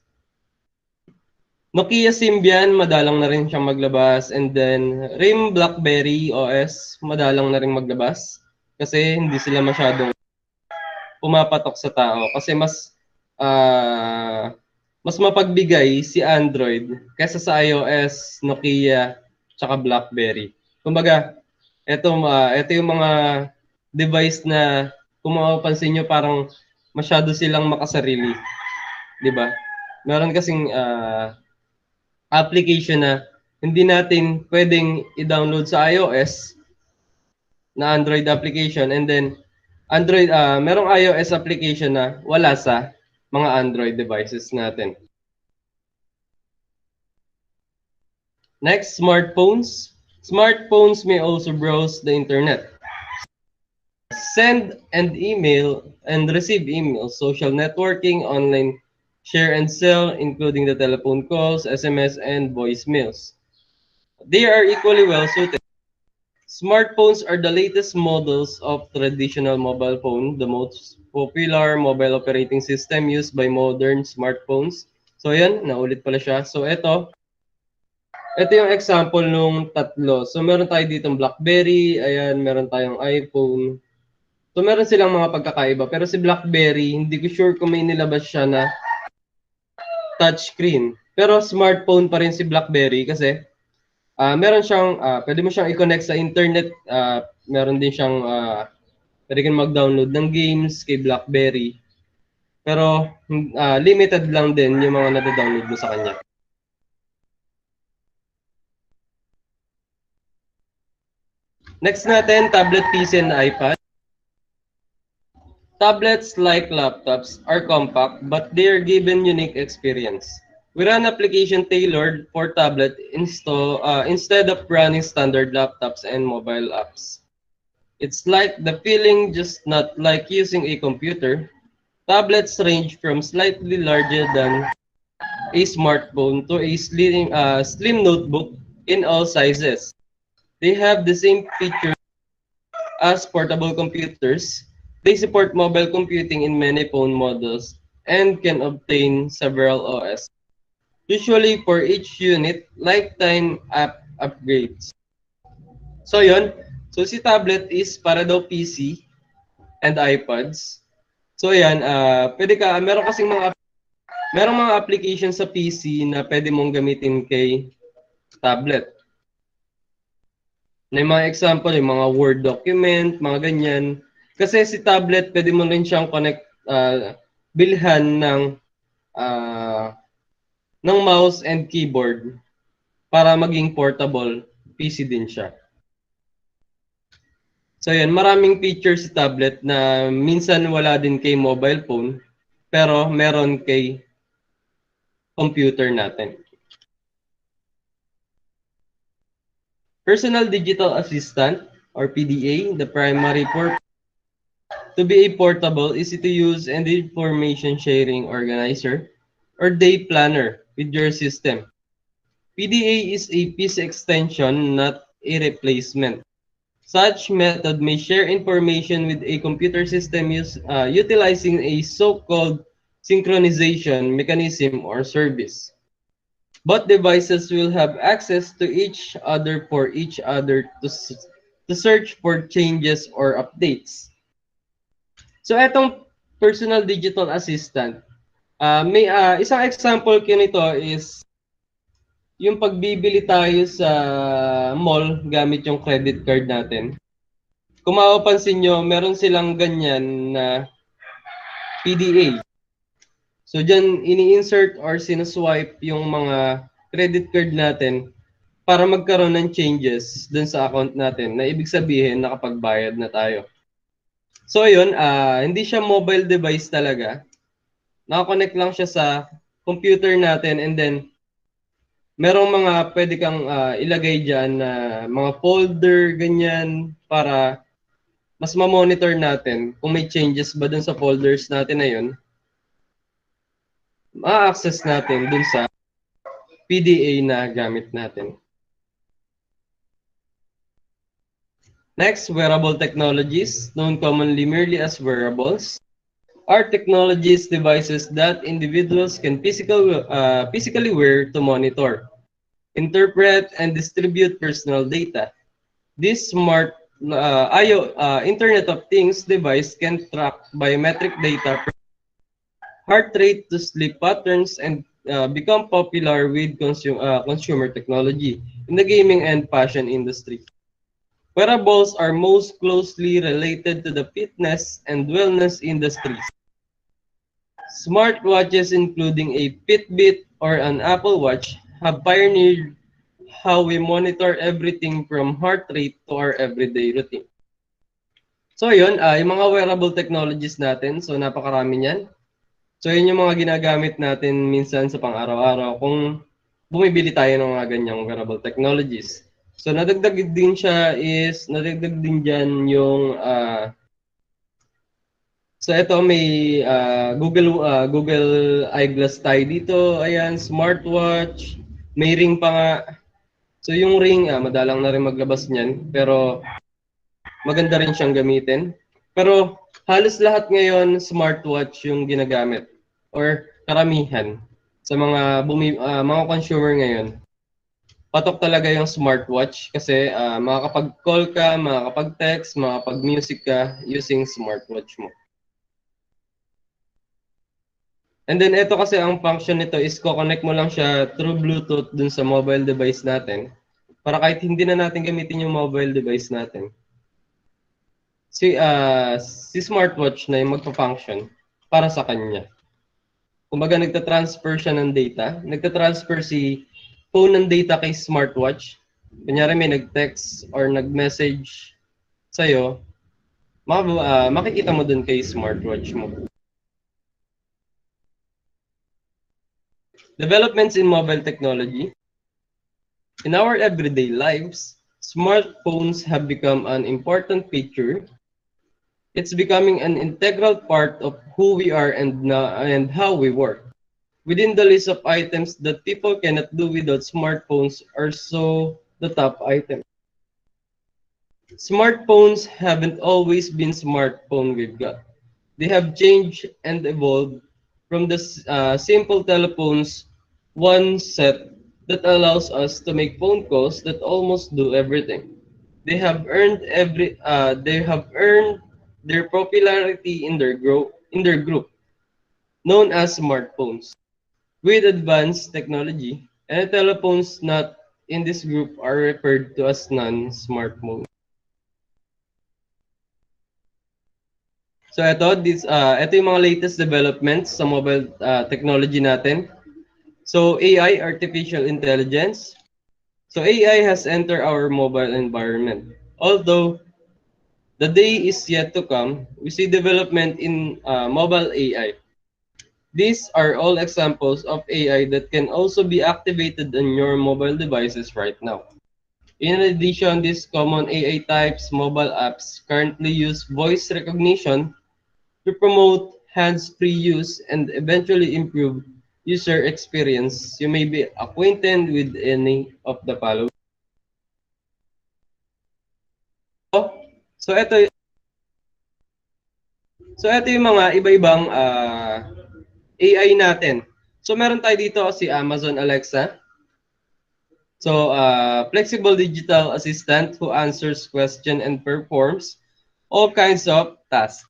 Nokia Symbian, madalang na rin siyang maglabas. And then, RIM BlackBerry OS, madalang na rin maglabas. Kasi hindi sila masyadong pumapatok sa tao kasi mas mapagbigay si Android kaysa sa iOS, Nokia, tsaka BlackBerry. Kumbaga, ito yung mga device na kung mapapansin nyo parang masyado silang makasarili, 'di ba? Meron kasing application na hindi natin pwedeng i-download sa iOS na Android application, and then merong iOS application na wala sa mga Android devices natin. Next, smartphones. Smartphones may also browse the internet, send and email and receive emails, social networking, online share and sell, including the telephone calls, SMS, and voicemails. They are equally well suited. Smartphones are the latest models of traditional mobile phone, the most popular mobile operating system used by modern smartphones. So yan, naulit pala siya. So ito yung example nung tatlo. So meron tayo ditong BlackBerry, ayan, meron tayong iPhone. So meron silang mga pagkakaiba, pero si BlackBerry, hindi ko sure kung may nilabas siya na touchscreen. Pero smartphone pa rin si BlackBerry kasi meron siyang, pwede mo siyang i-connect sa internet, meron din siyang, pwede kang mag-download ng games kay BlackBerry. Pero limited lang din yung mga nade-download mo sa kanya. Next natin, tablet, PC, and iPad. Tablets, like laptops, are compact, but they are given unique experience. We run application tailored for tablet instead of running standard laptops and mobile apps. It's like the feeling, just not like using a computer. Tablets range from slightly larger than a smartphone to a slim notebook in all sizes. They have the same features as portable computers. They support mobile computing in many phone models and can obtain several OS. Usually for each unit, lifetime app upgrades. So yun, so si tablet is para daw PC and iPads. So yan, merong mga applications sa PC na pwede mong gamitin kay tablet. Na yung mga example, yung mga Word document, mga ganyan. Kasi si tablet, pwede mo rin siyang bilhan ng mouse and keyboard para maging portable. PC din siya. So yan, maraming features si tablet na minsan wala din kay mobile phone, pero meron kay computer natin. Personal Digital Assistant, or PDA, the primary purpose to be a portable, easy to use, and information sharing organizer or day planner with your system. PDA is a PC extension, not a replacement. Such method may share information with a computer system utilizing a so-called synchronization mechanism or service. Both devices will have access to each other for each other to search for changes or updates. So etong personal digital assistant, may isang example ko nito is yung pagbibili tayo sa mall gamit yung credit card natin. Kung mapapansin nyo, meron silang ganyan na PDA. So dyan ini-insert or sinuswipe yung mga credit card natin para magkaroon ng changes dun sa account natin na ibig sabihin nakapagbayad na tayo. So yun, hindi siya mobile device talaga. Nakakonect lang siya sa computer natin, and then merong mga pwede kang ilagay dyan na mga folder, ganyan, para mas ma-monitor natin kung may changes ba dun sa folders natin na yun. Ma-access natin dun sa PDA na gamit natin. Next, wearable technologies, known commonly merely as wearables, are technologies, devices that individuals can physically wear to monitor, interpret, and distribute personal data. These smart Internet of Things device can track biometric data, heart rate to sleep patterns, and become popular with consumer technology in the gaming and fashion industry. Wearables are most closely related to the fitness and wellness industries. Smartwatches, including a Fitbit or an Apple Watch, have pioneered how we monitor everything from heart rate to our everyday routine. So yun, yung mga wearable technologies natin, so napakarami niyan. So yun yung mga ginagamit natin minsan sa pang-araw-araw kung bumibili tayo ng mga ganyang wearable technologies. So nadagdag din dyan yung so ito may Google Eyeglass tayo dito, ayan, smartwatch, may ring pa nga. So yung ring, madalang na rin maglabas niyan, pero maganda rin siyang gamitin. Pero halos lahat ngayon smartwatch yung ginagamit or karamihan sa mga mga consumer ngayon. Patok talaga yung smartwatch kasi makakapag-call ka, makakapag-text, makakapag-music ka using smartwatch mo. And then ito kasi ang function nito is ko-connect mo lang siya through Bluetooth dun sa mobile device natin para kahit hindi na natin gamitin yung mobile device natin. Si smartwatch na yung magpa-function para sa kanya. Kumbaga nagta-transfer siya ng data, nagta-transfer si phone ng data kay smartwatch. Kunyari may nag-text or nag-message sa'yo, makikita mo dun kay smartwatch mo. Developments in mobile technology. In our everyday lives, smartphones have become an important feature. It's becoming an integral part of who we are and how we work. Within the list of items that people cannot do without smartphones are so the top items. Smartphones haven't always been smartphone we've got. They have changed and evolved from the simple telephones, one set that allows us to make phone calls that almost do everything. They have earned their popularity in their group, known as smartphones. With advanced technology, any telephones not in this group are referred to as non-smartphones. So ito yung mga latest developments sa mobile technology natin. So AI, artificial intelligence. So AI has entered our mobile environment. Although the day is yet to come, we see development in mobile AI. These are all examples of AI that can also be activated on your mobile devices right now. In addition, these common AI types mobile apps currently use voice recognition to promote hands-free use and eventually improve user experience. You may be acquainted with any of the following. So ito yung mga iba-ibang AI natin. So meron tayo dito si Amazon Alexa. So flexible digital assistant who answers questions and performs all kinds of tasks.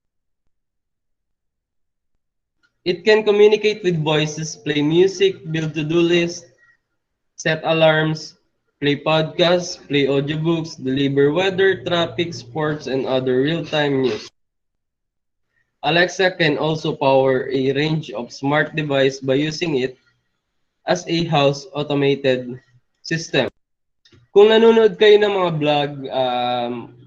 It can communicate with voices, play music, build to-do lists, set alarms, play podcasts, play audiobooks, deliver weather, traffic, sports, and other real-time news. Alexa can also power a range of smart devices by using it as a house automated system. Kung nanonood kayo ng mga vlog,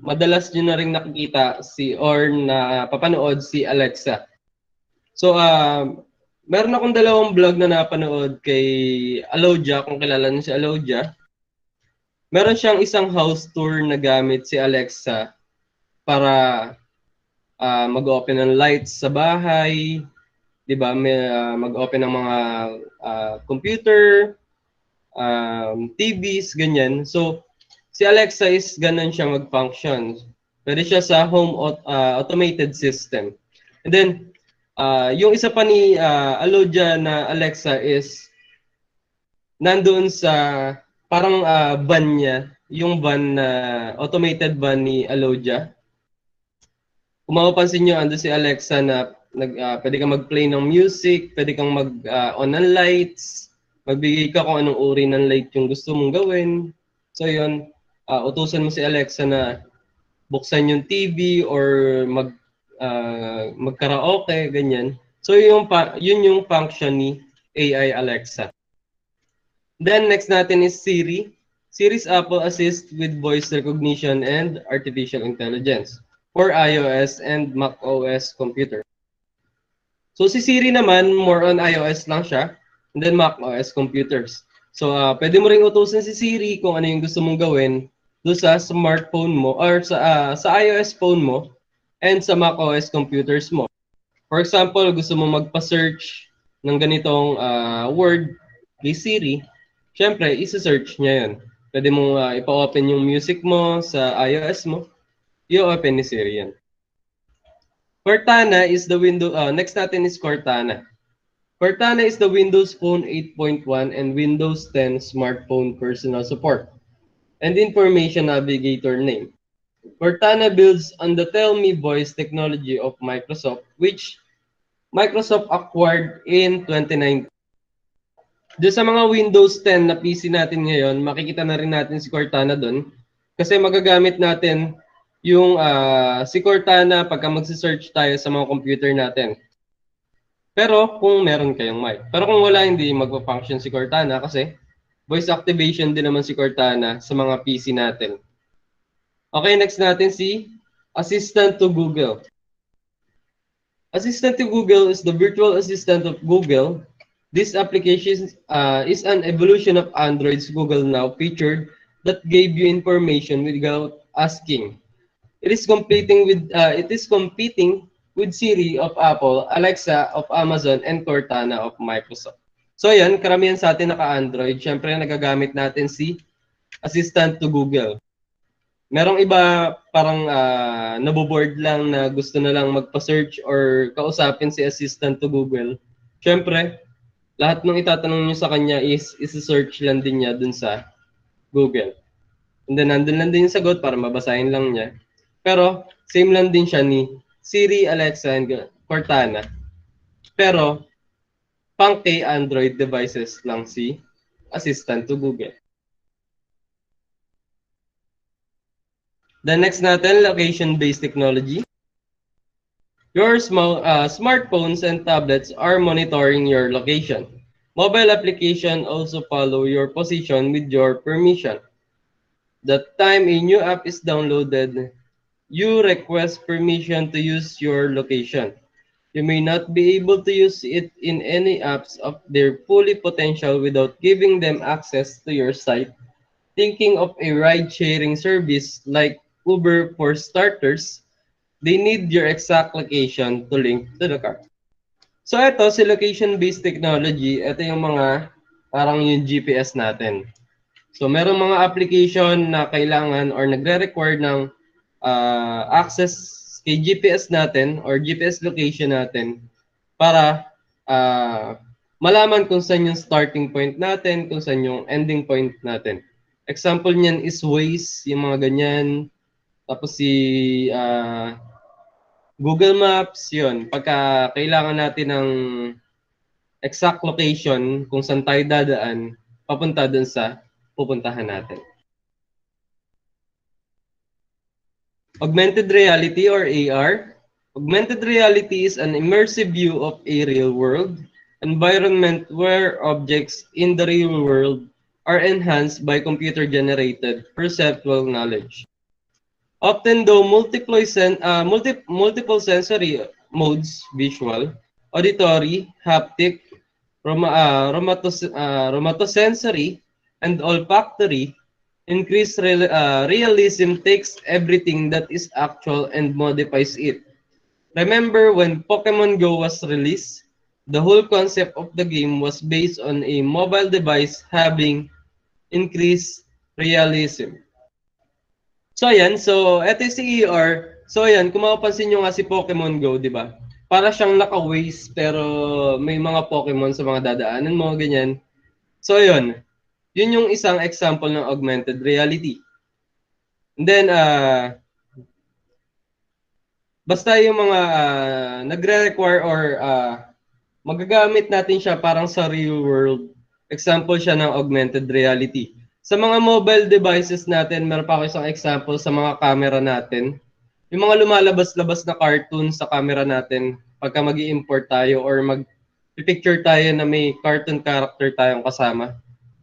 madalas nyo na rin nakikita or napapanood si Alexa. So, meron akong dalawang vlog na napanood kay Alodia, kung kilala niyo si Alodia. Meron siyang isang house tour na gamit si Alexa para mag-open ng lights sa bahay, 'di ba? Mag-open ng mga computer, TVs, ganyan. So, si Alexa is ganun siya mag-function. Pwede siya sa home automated system. And then, yung isa pa ni Alodia na Alexa is nandoon sa parang van niya yung van na automated van ni Alodia. Kung mapapansin nyo, ando si Alexa na pwede kang mag-play ng music, pwede kang mag-on ng lights, magbigay ka kung anong uri ng light yung gusto mong gawin. So yun, utusan mo si Alexa na buksan yung TV or mag-karaoke, ganyan. So yun yung function ni AI Alexa. Then next natin is Siri. Siri's Apple Assist with voice recognition and artificial intelligence for iOS and macOS computer. So si Siri naman, more on iOS lang siya, and then macOS computers. So pwede mo ring utusan si Siri kung ano yung gusto mong gawin doon sa smartphone mo or sa iOS phone mo and sa macOS computers mo. For example, gusto mo magpa-search ng ganitong word kay Siri, syempre, isa-search niya yun. Pwede mo ipa-open yung music mo sa iOS mo, i-open ni Siri yan. Cortana is the next natin is Cortana. Cortana is the Windows Phone 8.1 and Windows 10 smartphone personal support and information navigator name. Cortana builds on the Tell Me voice technology of Microsoft, which Microsoft acquired in 2019. Doon sa mga Windows 10 na PC natin ngayon, makikita na rin natin si Cortana doon kasi magagamit natin yung si Cortana pagka magsi-search tayo sa mga computer natin. Pero kung meron kayong mic. Pero kung wala, hindi magpa-function si Cortana kasi voice activation din naman si Cortana sa mga PC natin. Okay, next natin si Assistant to Google. Assistant to Google is the virtual assistant of Google. This application is an evolution of Android's Google Now feature that gave you information without asking. It is competing with Siri of Apple, Alexa of Amazon, and Cortana of Microsoft. So yan, karamihan sa atin naka-Android. Siyempre, nagagamit natin si Assistant to Google. Merong iba parang naboboard lang na gusto na lang magpa-search or kausapin si Assistant to Google. Siyempre, lahat ng itatanong nyo sa kanya is isi-search lang din niya dun sa Google. And then, nandun lang din yung sagot para mabasahin lang niya. Pero, same lang din siya ni Siri, Alexa, and Cortana. Pero, pang kay Android devices lang si Assistant to Google. The next natin, location-based technology. Your smartphones and tablets are monitoring your location. Mobile application also follow your position with your permission. The time a new app is downloaded, you request permission to use your location. You may not be able to use it in any apps of their fully potential without giving them access to your site. Thinking of a ride-sharing service like Uber for starters, they need your exact location to link to the car. So ito, si location-based technology, ito yung mga parang yung GPS natin. So merong mga application na kailangan or nagre-require ng access kay GPS natin or GPS location natin para malaman kung saan yung starting point natin, kung saan yung ending point natin. Example niyan is Waze, yung mga ganyan. Tapos si Google Maps, yun. Pagka kailangan natin ng exact location kung saan tayo dadaan, papunta dun sa pupuntahan natin. Augmented reality or AR. Augmented reality is an immersive view of a real-world environment where objects in the real world are enhanced by computer-generated perceptual knowledge. Often though multiple sensory modes, visual, auditory, haptic, rhomatosensory, and olfactory, increased realism takes everything that is actual and modifies it. Remember when Pokemon Go was released, the whole concept of the game was based on a mobile device having increased realism. So ayan, so eto si ER. So ayan, kung mapapansin nyo nga si Pokemon Go, di ba? Para siyang naka-waze pero may mga Pokemon sa mga dadaanan mo, ganyan. So ayun, yun yung isang example ng augmented reality. And then, basta yung mga nagre-require or magagamit natin siya parang sa real world. Example siya ng augmented reality. Sa mga mobile devices natin, meron pa ako isang example sa mga camera natin. Yung mga lumalabas-labas na cartoon sa camera natin, pagka mag-i-import tayo or mag-picture tayo na may cartoon character tayong kasama.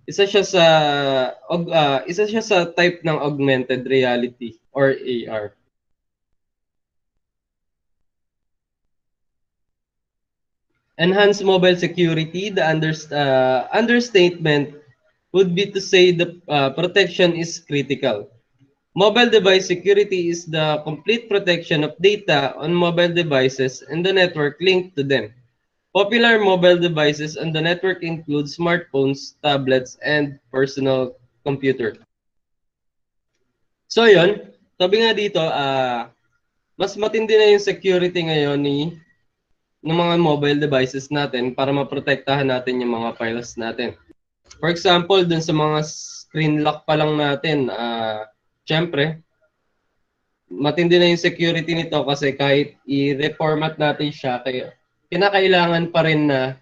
Isa siya sa type ng augmented reality or AR. Enhance mobile security, the understatement would be to say the protection is critical. Mobile device security is the complete protection of data on mobile devices and the network linked to them. Popular mobile devices on the network include smartphones, tablets, and personal computer. So yun, sabi nga dito, mas matindi na yung security ngayon ng mga mobile devices natin para maprotektahan natin yung mga files natin. For example, dun sa mga screen lock pa lang natin, syempre, matindi na yung security nito kasi kahit i-reformat natin siya, kaya kinakailangan pa rin na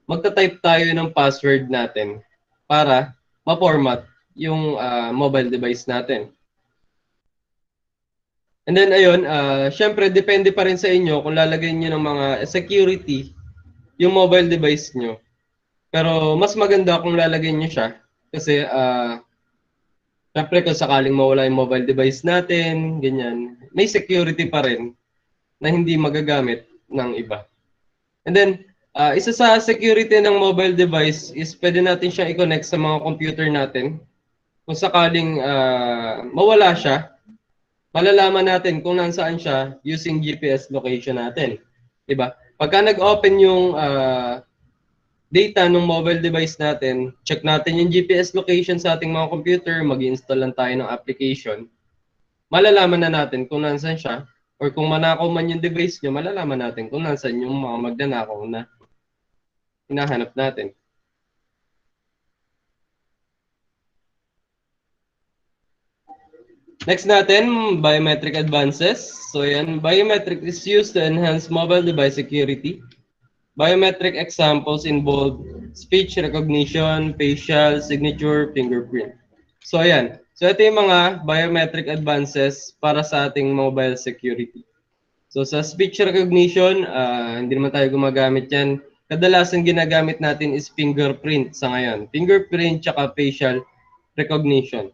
magta-type tayo ng password natin para ma-format yung mobile device natin. And then ayun, syempre depende pa rin sa inyo kung lalagay niyo ng mga security yung mobile device niyo. Pero mas maganda kung lalagay niyo siya kasi syempre kung sakaling mawala yung mobile device natin, ganyan, may security pa rin na hindi magagamit ng iba. And then isa sa security ng mobile device is pwede natin siya i-connect sa mga computer natin. Kung sakaling mawala siya, malalaman natin kung nasaan siya using GPS location natin. Diba? Pagka nag-open yung data ng mobile device natin, check natin yung GPS location sa ating mga computer, mag-install lang tayo ng application, malalaman na natin kung nasaan siya, or kung manakaw man yung device nyo, malalaman natin kung nasaan yung mga magnanakaw na hinahanap natin. Next natin, biometric advances. So yan, biometric is used to enhance mobile device security. Biometric examples involve speech recognition, facial, signature, fingerprint. So ayan. So ito yung mga biometric advances para sa ating mobile security. So sa speech recognition, hindi naman tayo gumagamit yan. Kadalasan ginagamit natin is fingerprint sa ngayon. Fingerprint tsaka facial recognition.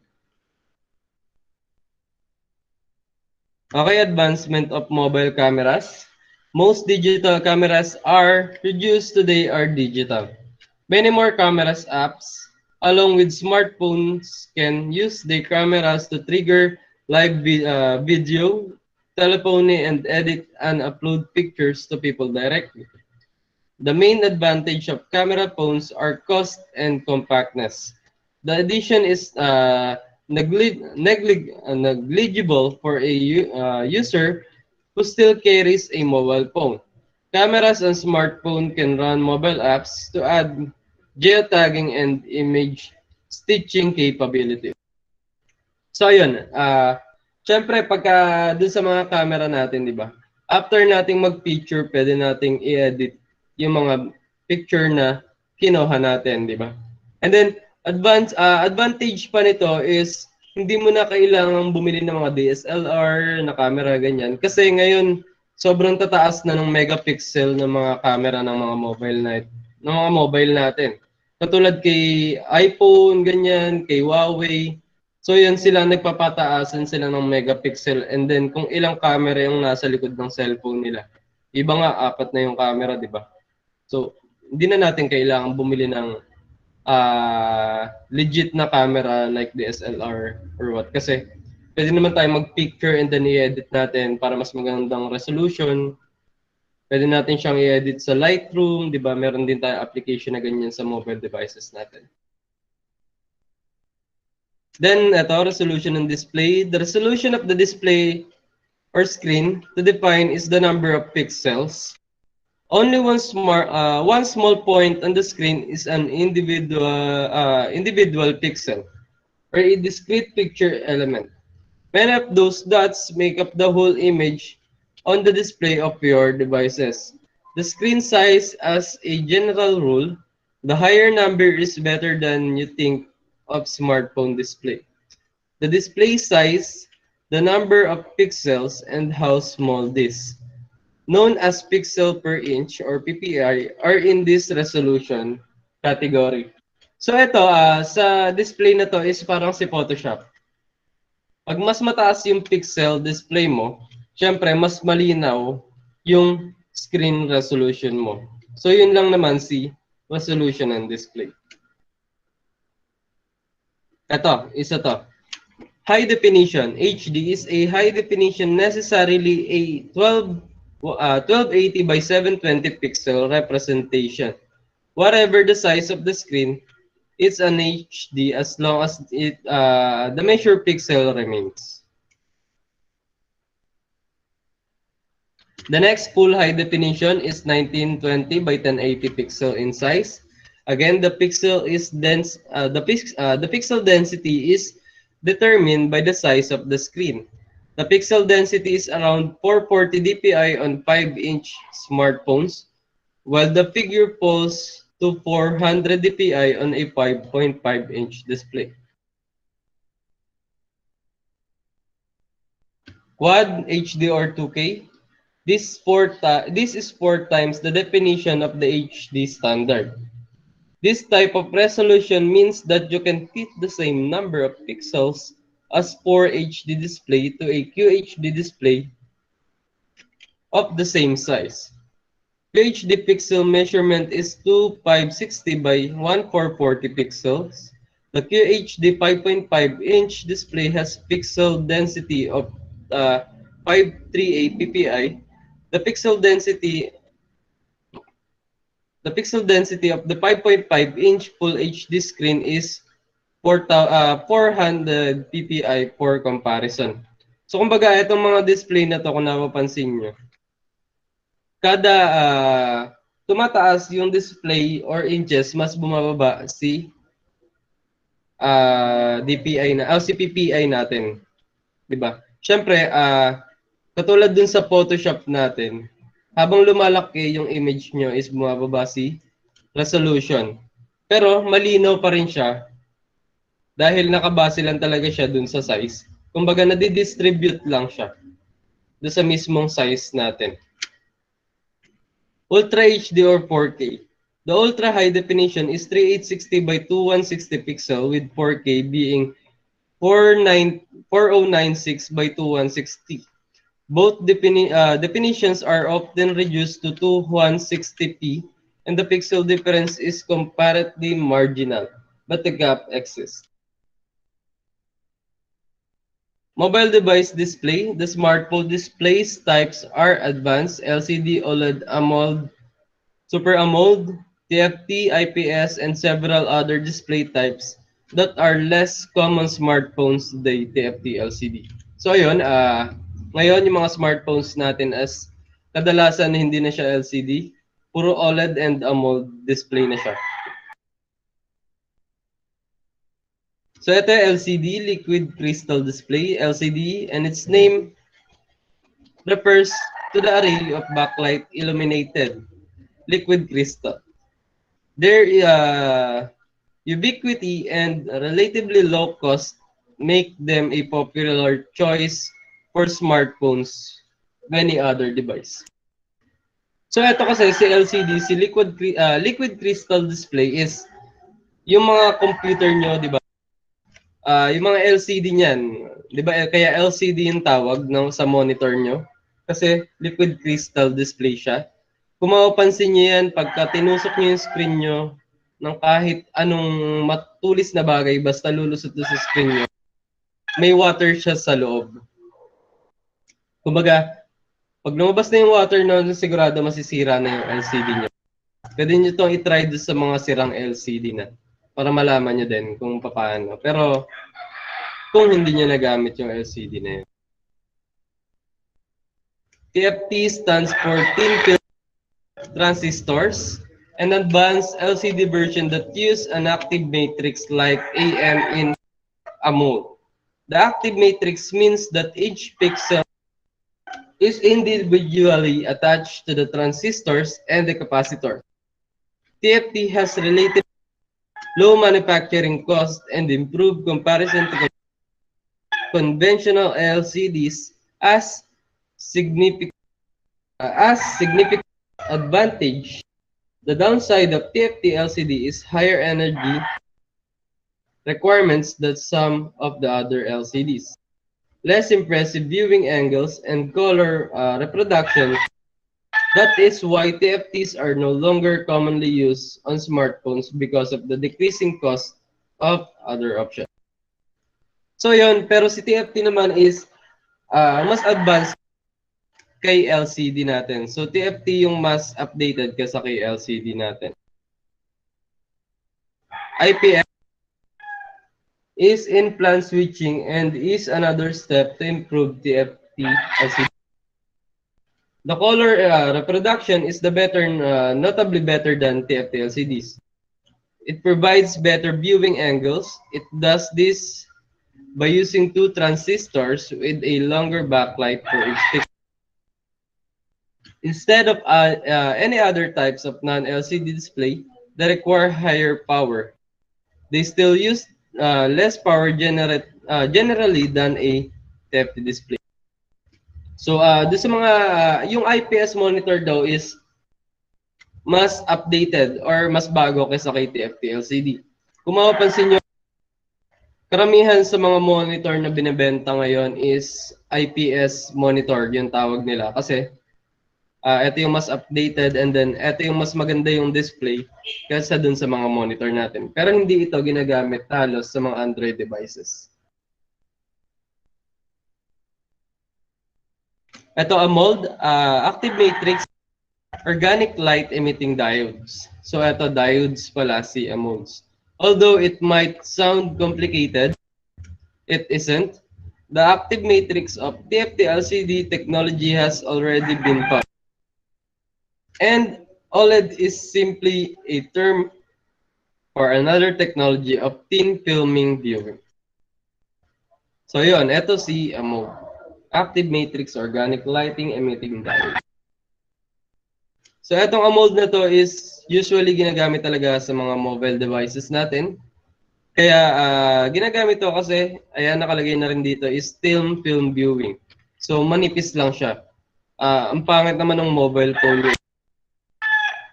Okay, advancement of mobile cameras. Most digital cameras are produced today are digital. Many more cameras apps, along with smartphones, can use their cameras to trigger live video, telephony, and edit and upload pictures to people directly. The main advantage of camera phones are cost and compactness. The addition is negligible for a user who still carries a mobile phone. Cameras on smartphone can run mobile apps to add geotagging and image stitching capability. So ayun, syempre pagka dun sa mga camera natin, di ba? After nating mag-picture, pwede nating i-edit yung mga picture na kinuha natin, di ba? And then advantage pa nito is hindi mo na kailangang bumili ng mga DSLR na camera ganyan kasi ngayon sobrang tataas na ng megapixel ng mga camera ng mga mobile natin. Katulad kay iPhone ganyan, kay Huawei. So yan sila nagpapataasan sila ng megapixel and then kung ilang camera yung nasa likod ng cellphone nila. Iba nga 4 na yung camera, di ba? So hindi na natin kailangang bumili ng legit na camera like DSLR or what kasi pwede naman tayo mag-picture and then i-edit natin para mas magandang resolution. Pwede natin siyang i-edit sa Lightroom, di ba? Meron din tayo application na ganyan sa mobile devices natin. Then, ito, resolution and display. The resolution of the display or screen to define is the number of pixels. Only one small point on the screen is an individual pixel or a discrete picture element. Many of those dots make up the whole image on the display of your devices. The screen size, as a general rule, the higher number is better than you think of smartphone display. The display size, the number of pixels, and how small this, known as pixel per inch or PPI, are in this resolution category. So ito, sa display na to is parang si Photoshop. Pag mas mataas yung pixel display mo, syempre mas malinaw yung screen resolution mo. So yun lang naman si resolution and display. Ito, isa to. High definition, HD, is a high definition, necessarily a 1280 by 720 pixel representation. Whatever the size of the screen, it's an HD as long as the measure pixel remains. The next full high definition is 1920 by 1080 pixel in size. Again, the pixel is dense. The pixel density is determined by the size of the screen. The pixel density is around 440 dpi on 5-inch smartphones, while the figure falls to 400 dpi on a 5.5-inch display. Quad HD or 2K. This is 4 times the definition of the HD standard. This type of resolution means that you can fit the same number of pixels as 4 HD display to a QHD display of the same size. QHD pixel measurement is 2560 by 1440 pixels. The QHD 5.5-inch display has pixel density of 538 ppi. The pixel density of the 5.5-inch Full HD screen is 400 ppi for comparison. So kumbaga itong mga display na to, kung napapansin nyo, kada tumataas yung display or inches, mas bumababa si DPI na si PPI natin. 'Di ba? Syempre, katulad dun sa Photoshop natin, habang lumalaki yung image nyo is bumababa si resolution. Pero malinaw pa rin siya dahil nakabase lang talaga siya dun sa size. Kumbaga nadidistribute lang siya dun sa mismong size natin. Ultra HD or 4K. The ultra high definition is 3860 by 2160 pixel with 4K being 4096 by 2160. Both definitions are often reduced to 2160p, and the pixel difference is comparatively marginal, but the gap exists. Mobile device display. The smartphone displays types are advanced, LCD, OLED, AMOLED, Super AMOLED, TFT, IPS, and several other display types that are less common smartphones today, TFT, LCD. So ayun, ngayon, yung mga smartphones natin as kadalasan hindi na siya LCD, puro OLED and AMOLED display na siya. So ito yung LCD, Liquid Crystal Display, LCD, and its name refers to the array of backlight illuminated liquid crystal. Their ubiquity and relatively low cost make them a popular choice for smartphones, many other device. So ito kasi si LCD, si liquid crystal display is yung mga computer nyo, di ba? Yung mga LCD niyan, di ba? Kaya LCD yung tawag sa monitor nyo kasi liquid crystal display siya. Kung mapapansin nyo yan, pagka tinusok nyo yung screen nyo ng kahit anong matulis na bagay, basta lulusot sa screen nyo, may water siya sa loob. Kumbaga, pag lumabas na yung water nun, sigurado masisira na yung LCD nyo. Pwede nyo itong itry sa mga sirang LCD na para malaman nyo din kung paano. Pero, kung hindi nyo nagamit yung LCD na yun. TFT stands for Thin Film Transistors, an advanced LCD version that use an active matrix like AM in AMOLED. The active matrix means that each pixel is individually attached to the transistors and the capacitor. TFT has relatively low manufacturing cost and improved comparison to conventional LCDs as significant advantage. The downside of TFT LCD is higher energy requirements than some of the other LCDs, less impressive viewing angles, and color reproduction. That is why TFTs are no longer commonly used on smartphones because of the decreasing cost of other options. So yun, pero si TFT naman is mas advanced kay LCD natin. So TFT yung mas updated kaysa kay LCD natin. IPS is in-plan switching and is another step to improve TFT LCD. The color reproduction is notably better than TFT LCDs. It provides better viewing angles. It does this by using two transistors with a longer backlight for each pixel. Instead of any other types of non-LCD display that require higher power, they still use less power generally than a TFT display. So, doon sa mga, yung IPS monitor daw is mas updated or mas bago kaysa kay TFT LCD. Kung mapapansin nyo, karamihan sa mga monitor na binibenta ngayon is IPS monitor, yung tawag nila. Kasi, ito yung mas updated and then ito yung mas maganda yung display kaysa dun sa mga monitor natin. Pero hindi ito ginagamit halos sa mga Android devices. Ito AMOLED, active matrix, organic light emitting diodes. So ito diodes pala si AMOLEDs. Although it might sound complicated, it isn't. The active matrix of TFT LCD technology has already been found. And OLED is simply a term for another technology of thin filming viewing. So yun, ito si AMOLED. Active matrix organic lighting emitting diode. So itong AMOLED na to is usually ginagamit talaga sa mga mobile devices natin. Kaya ginagamit to kasi, ayan nakalagay na rin dito, is thin film viewing. So manipis lang siya. Ang pangit naman ng mobile phone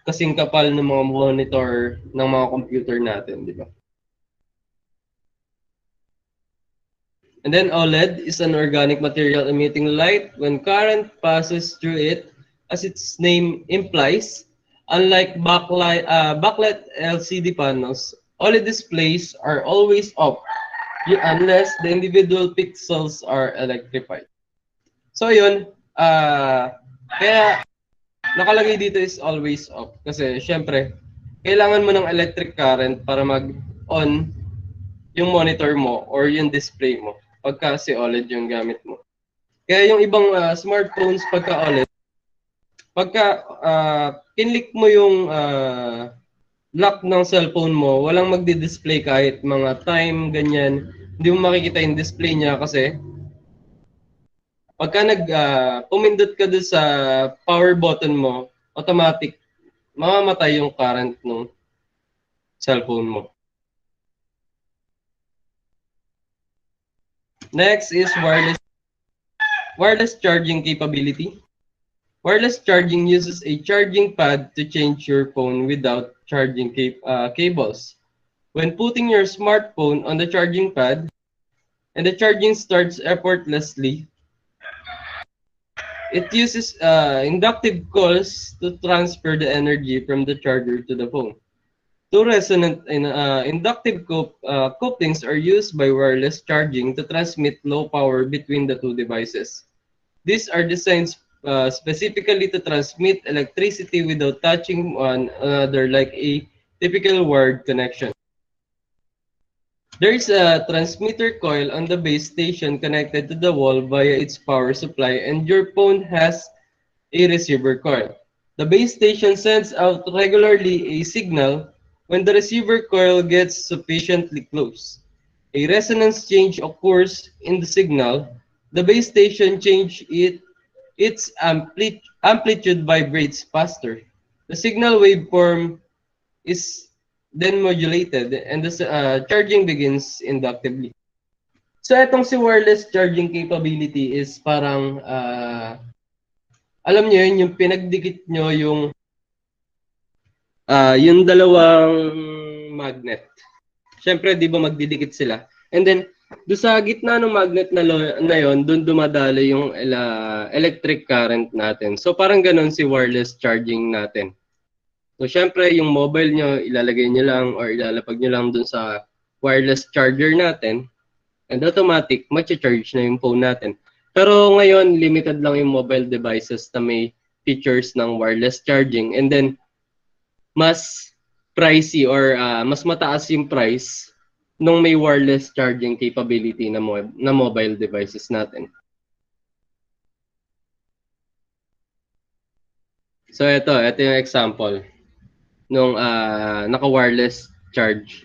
kasing kapal ng mga monitor ng mga computer natin, di ba? And then OLED is an organic material emitting light when current passes through it, as its name implies. Unlike backlit LCD panels, OLED displays are always off unless the individual pixels are electrified. So yun, kaya nakalagay dito is always off kasi syempre kailangan mo ng electric current para mag-on yung monitor mo or yung display mo pagka si OLED yung gamit mo. Kaya yung ibang smartphones pagka OLED, pagka kinlik mo yung lock ng cellphone mo, walang magdi-display kahit mga time, ganyan. Hindi mo makikita yung display niya kasi pagka pumindot ka doon sa power button mo, automatic, mamamatay yung current ng cellphone mo. Next is wireless charging capability. Wireless charging uses a charging pad to change your phone without charging cables. When putting your smartphone on the charging pad and the charging starts effortlessly, it uses inductive coils to transfer the energy from the charger to the phone. Two resonant inductive couplings are used by wireless charging to transmit low power between the two devices. These are designed specifically to transmit electricity without touching one another like a typical wired connection. There is a transmitter coil on the base station connected to the wall via its power supply, and your phone has a receiver coil. The base station sends out regularly a signal when the receiver coil gets sufficiently close. A resonance change occurs in the signal. The base station change its amplitude vibrates faster. The signal waveform is then modulated and the charging begins inductively. So itong si wireless charging capability is parang alam niyo yun, yung pinagdikit nyo yung dalawang magnet. Siyempre, di ba magdidikit sila? And then, do sa gitna ng magnet na yon, doon dumadalo yung electric current natin. So parang ganun si wireless charging natin. So syempre, yung mobile nyo, ilalagay nyo lang or ilalapag nyo lang doon sa wireless charger natin. And automatic, mag-charge na yung phone natin. Pero ngayon, limited lang yung mobile devices na may features ng wireless charging. And then, mas pricey or mas mataas yung price nung may wireless charging capability na mobile devices natin. So ito yung example nung naka-wireless charge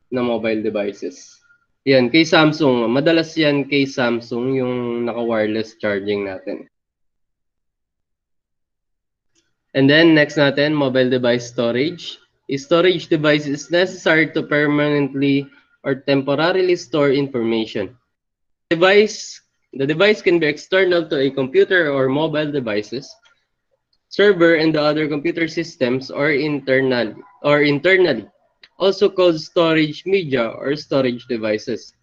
na mobile devices. Yan, kay Samsung. Madalas yan kay Samsung yung naka-wireless charging natin. And then next natin, mobile device storage. A storage device is necessary to permanently or temporarily store information. The device can be external to a computer or mobile devices, server and the other computer systems, or internally, also called storage media or storage devices.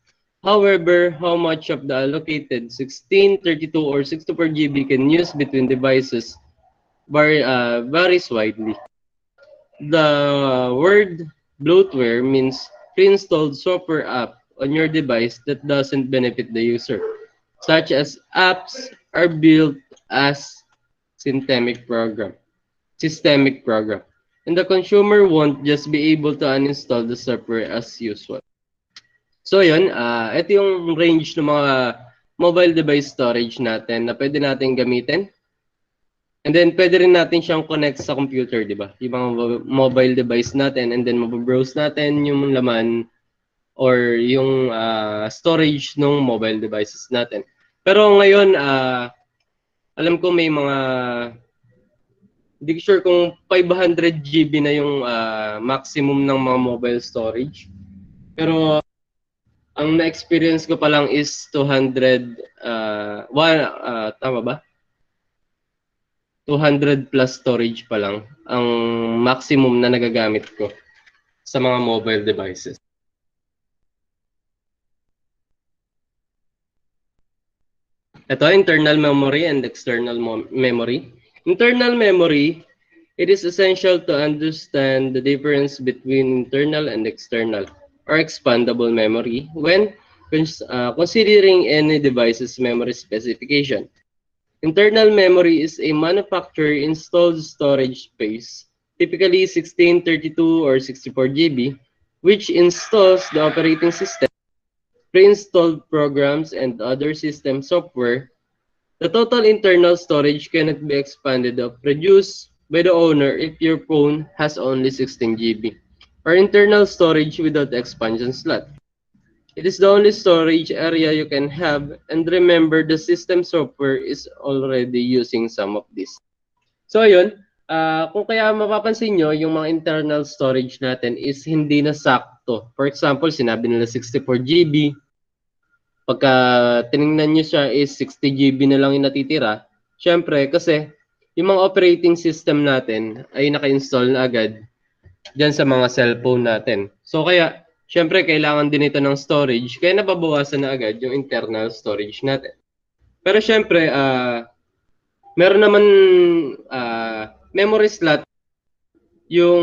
However, how much of the allocated 16, 32, or 64 GB can use between devices varies widely. The word bloatware means pre-installed software app on your device that doesn't benefit the user, such as apps are built as systemic program. And the consumer won't just be able to uninstall the software as usual. So yun, ito yung range ng mga mobile device storage natin na pwede natin gamitin. And then, pwede rin natin siyang connect sa computer, di ba? Yung mga mobile device natin, and then mababrowse natin yung laman or yung storage ng mobile devices natin. Pero ngayon, alam ko may mga, hindi ko sure kung 500 GB na yung maximum ng mga mobile storage. Pero, ang na-experience ko pa lang is 200, tama ba? 200 plus storage pa lang ang maximum na nagagamit ko sa mga mobile devices. Ito, internal memory and external memory. Internal memory, it is essential to understand the difference between internal and external or expandable memory when considering any device's memory specification. Internal memory is a manufacturer installed storage space, typically 16, 32, or 64 GB, which installs the operating system, pre-installed programs, and other system software. The total internal storage cannot be expanded or reduced by the owner if your phone has only 16 GB, or internal storage without expansion slot. It is the only storage area you can have, and remember the system software is already using some of this. So ayun, kung kaya mapapansin nyo, yung mga internal storage natin is hindi na sakto. For example, sinabi nila 64 GB. Pagka tinignan nyo siya is 60 GB na lang yung natitira. Siyempre, kasi yung mga operating system natin ay naka-install na agad dyan sa mga cellphone natin. So kaya, siyempre, kailangan din ito ng storage, kaya nababawasan na agad yung internal storage natin. Pero siyempre, meron naman memory slot yung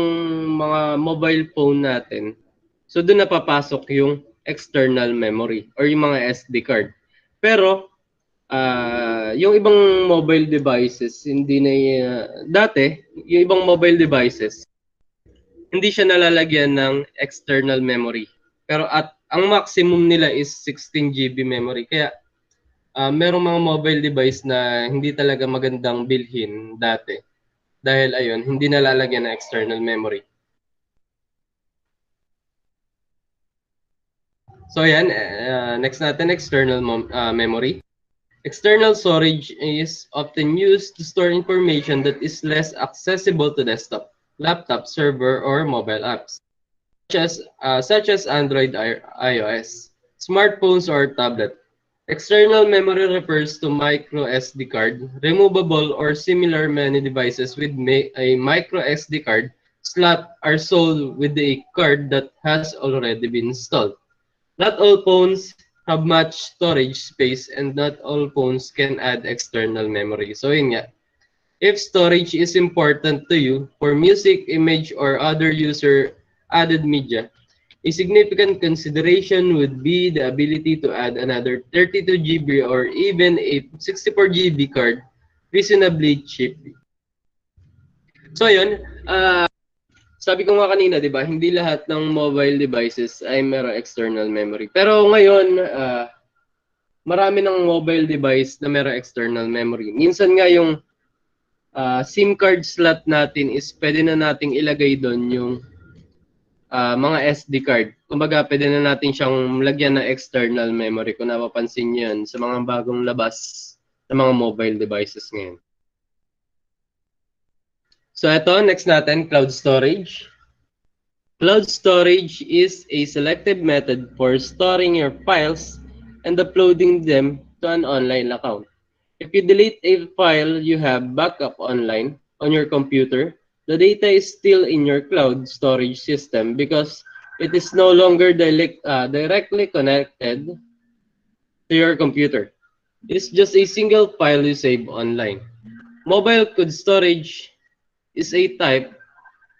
mga mobile phone natin. So doon napapasok yung external memory or yung mga SD card. Pero, yung ibang mobile devices, hindi na, dati, yung ibang mobile devices, hindi siya nalalagyan ng external memory. Pero ang maximum nila is 16 GB memory. Kaya merong mga mobile device na hindi talaga magandang bilhin dati. Dahil ayun, hindi nalalagyan ng external memory. So yan, next natin, external memory. External storage is often used to store information that is less accessible to desktop, laptop, server, or mobile apps, such as Android, iOS, smartphones, or tablet. External memory refers to micro SD card, removable or similar. Many devices with a micro SD card slot are sold with a card that has already been installed. Not all phones have much storage space and not all phones can add external memory. So yun nga, if storage is important to you for music, image, or other user-added media, a significant consideration would be the ability to add another 32 GB or even a 64 GB card reasonably cheaply. So yun, sabi ko nga kanina, di ba, hindi lahat ng mobile devices ay mayroong external memory. Pero ngayon, marami ng mobile device na mayroong external memory. Minsan nga yung SIM card slot natin is pwede na nating ilagay doon yung mga SD card. Kumbaga, pwede na natin siyang lagyan ng external memory kung napapansin nyo yan sa mga bagong labas ng mga mobile devices ngayon. So ito, next natin, cloud storage. Cloud storage is a selective method for storing your files and uploading them to an online account. If you delete a file you have backup online on your computer, the data is still in your cloud storage system because it is no longer directly connected to your computer. It's just a single file you save online. Mobile cloud storage is a type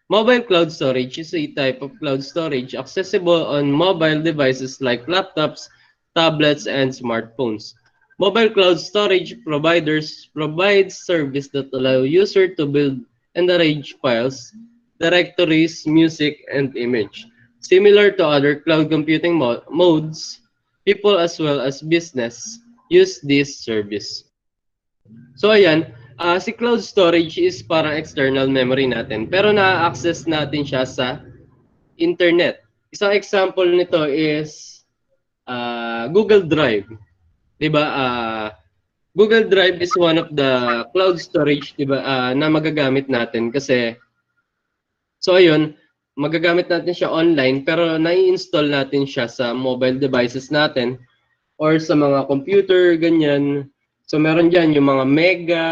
of cloud storage accessible on mobile devices like laptops, tablets, and smartphones. Mobile cloud storage providers provide service that allow user to build and arrange files, directories, music, and image. Similar to other cloud computing modes, people as well as business use this service. So ayan, si cloud storage is parang external memory natin, pero na-access natin siya sa internet. Isang example nito is Google Drive. Diba? Google Drive is one of the cloud storage, diba, na magagamit natin kasi so ayun, magagamit natin siya online pero nai-install natin siya sa mobile devices natin or sa mga computer, ganyan. So meron dyan yung mga mega.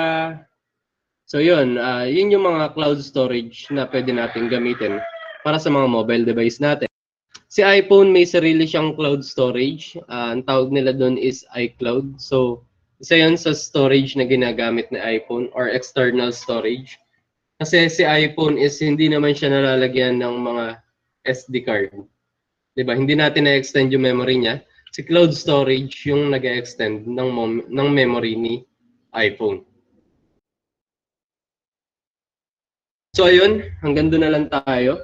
So yun, yun yung mga cloud storage na pwede natin gamitin para sa mga mobile device natin. Si iPhone may sarili siyang cloud storage. Ang tawag nila doon is iCloud. So isa yun sa storage na ginagamit ni iPhone or external storage. Kasi si iPhone is hindi naman siya nalalagyan ng mga SD card. Diba? Hindi natin na-extend yung memory niya. Si cloud storage yung nag-extend ng memory ni iPhone. So ayun, hanggang doon na lang tayo.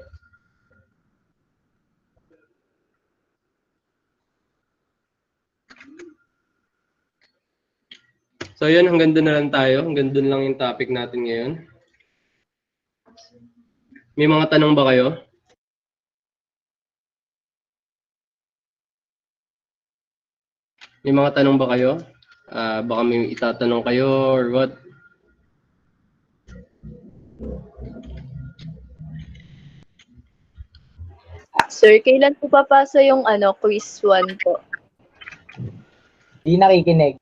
So ayun, hanggang doon na lang tayo. Hanggang doon lang yung topic natin ngayon. May mga tanong ba kayo? May mga tanong ba kayo? Baka may itatanong kayo or what? Sir, kailan po papasa yung quiz 1 po? Di nakikinig.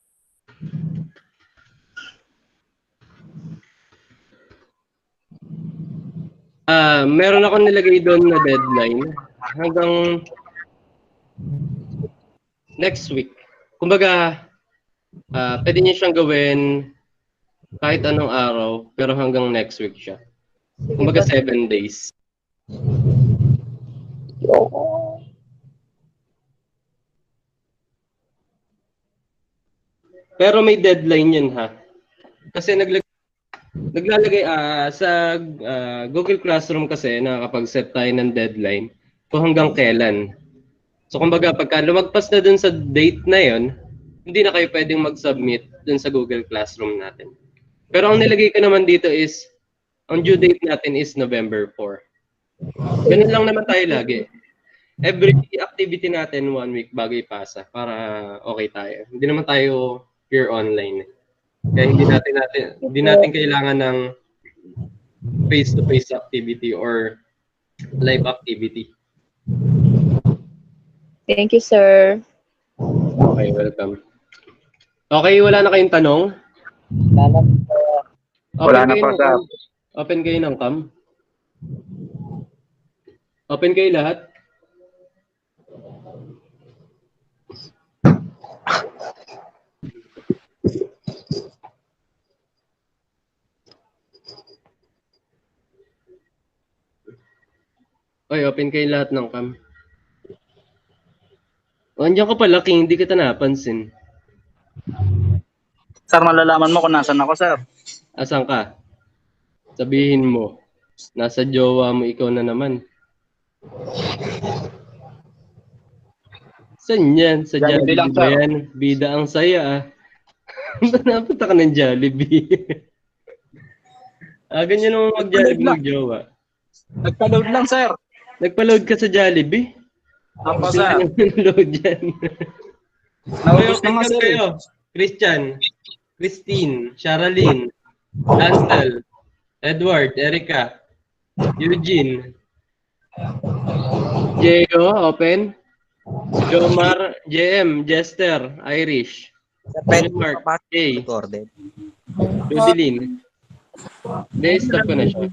Meron ako nilagay doon na deadline hanggang next week. Kumbaga, pwede niyo siyang gawin kahit anong araw, pero hanggang next week siya. Kumbaga 7 days. Pero may deadline yun ha. Kasi naglalagay sa Google Classroom kasi nakakapag-set tayo ng deadline kung hanggang kailan. So kumbaga pagka lumagpas na dun sa date na yon, hindi na kayo pwedeng mag-submit dun sa Google Classroom natin. Pero ang nilagay ko naman dito is, ang due date natin is November 4. Ganun lang naman tayo lagi. every activity natin 1 week bago ipasa para okay tayo. Hindi naman tayo pure online. Kaya hindi natin kailangan ng face-to-face activity or live activity. Thank you, sir. Okay, welcome. Okay, wala na kayong tanong? Wala na po, sir. Open kayo ng cam. Open kayo lahat. Oy, open kayo lahat ng cam. O, andiyan ka pala, King. Hindi kita napansin. Sir, malalaman mo kung nasan ako, sir. Asan ka? Sabihin mo. Nasa jowa mo, ikaw na naman. Saan yan? Sa Jollibee lang, Jollibee ba sir. yan? Bida ang saya ah. Napunta ka ng Jollibee. Ganyan naman mag-Jollibee mag-jowa. Nagpa-load lang, sir. Nagpa-load ka sa Jollibee? Opo, sir. Load yan. Naubos na nga, sir. Kayo. Christian, Christine, Sharaline, Ansel, Edward, Erica, Eugene, Jeo, open. Jomar, JM, Jester, Irish, Mark, Jay, Rudeline. Stop ko na siya.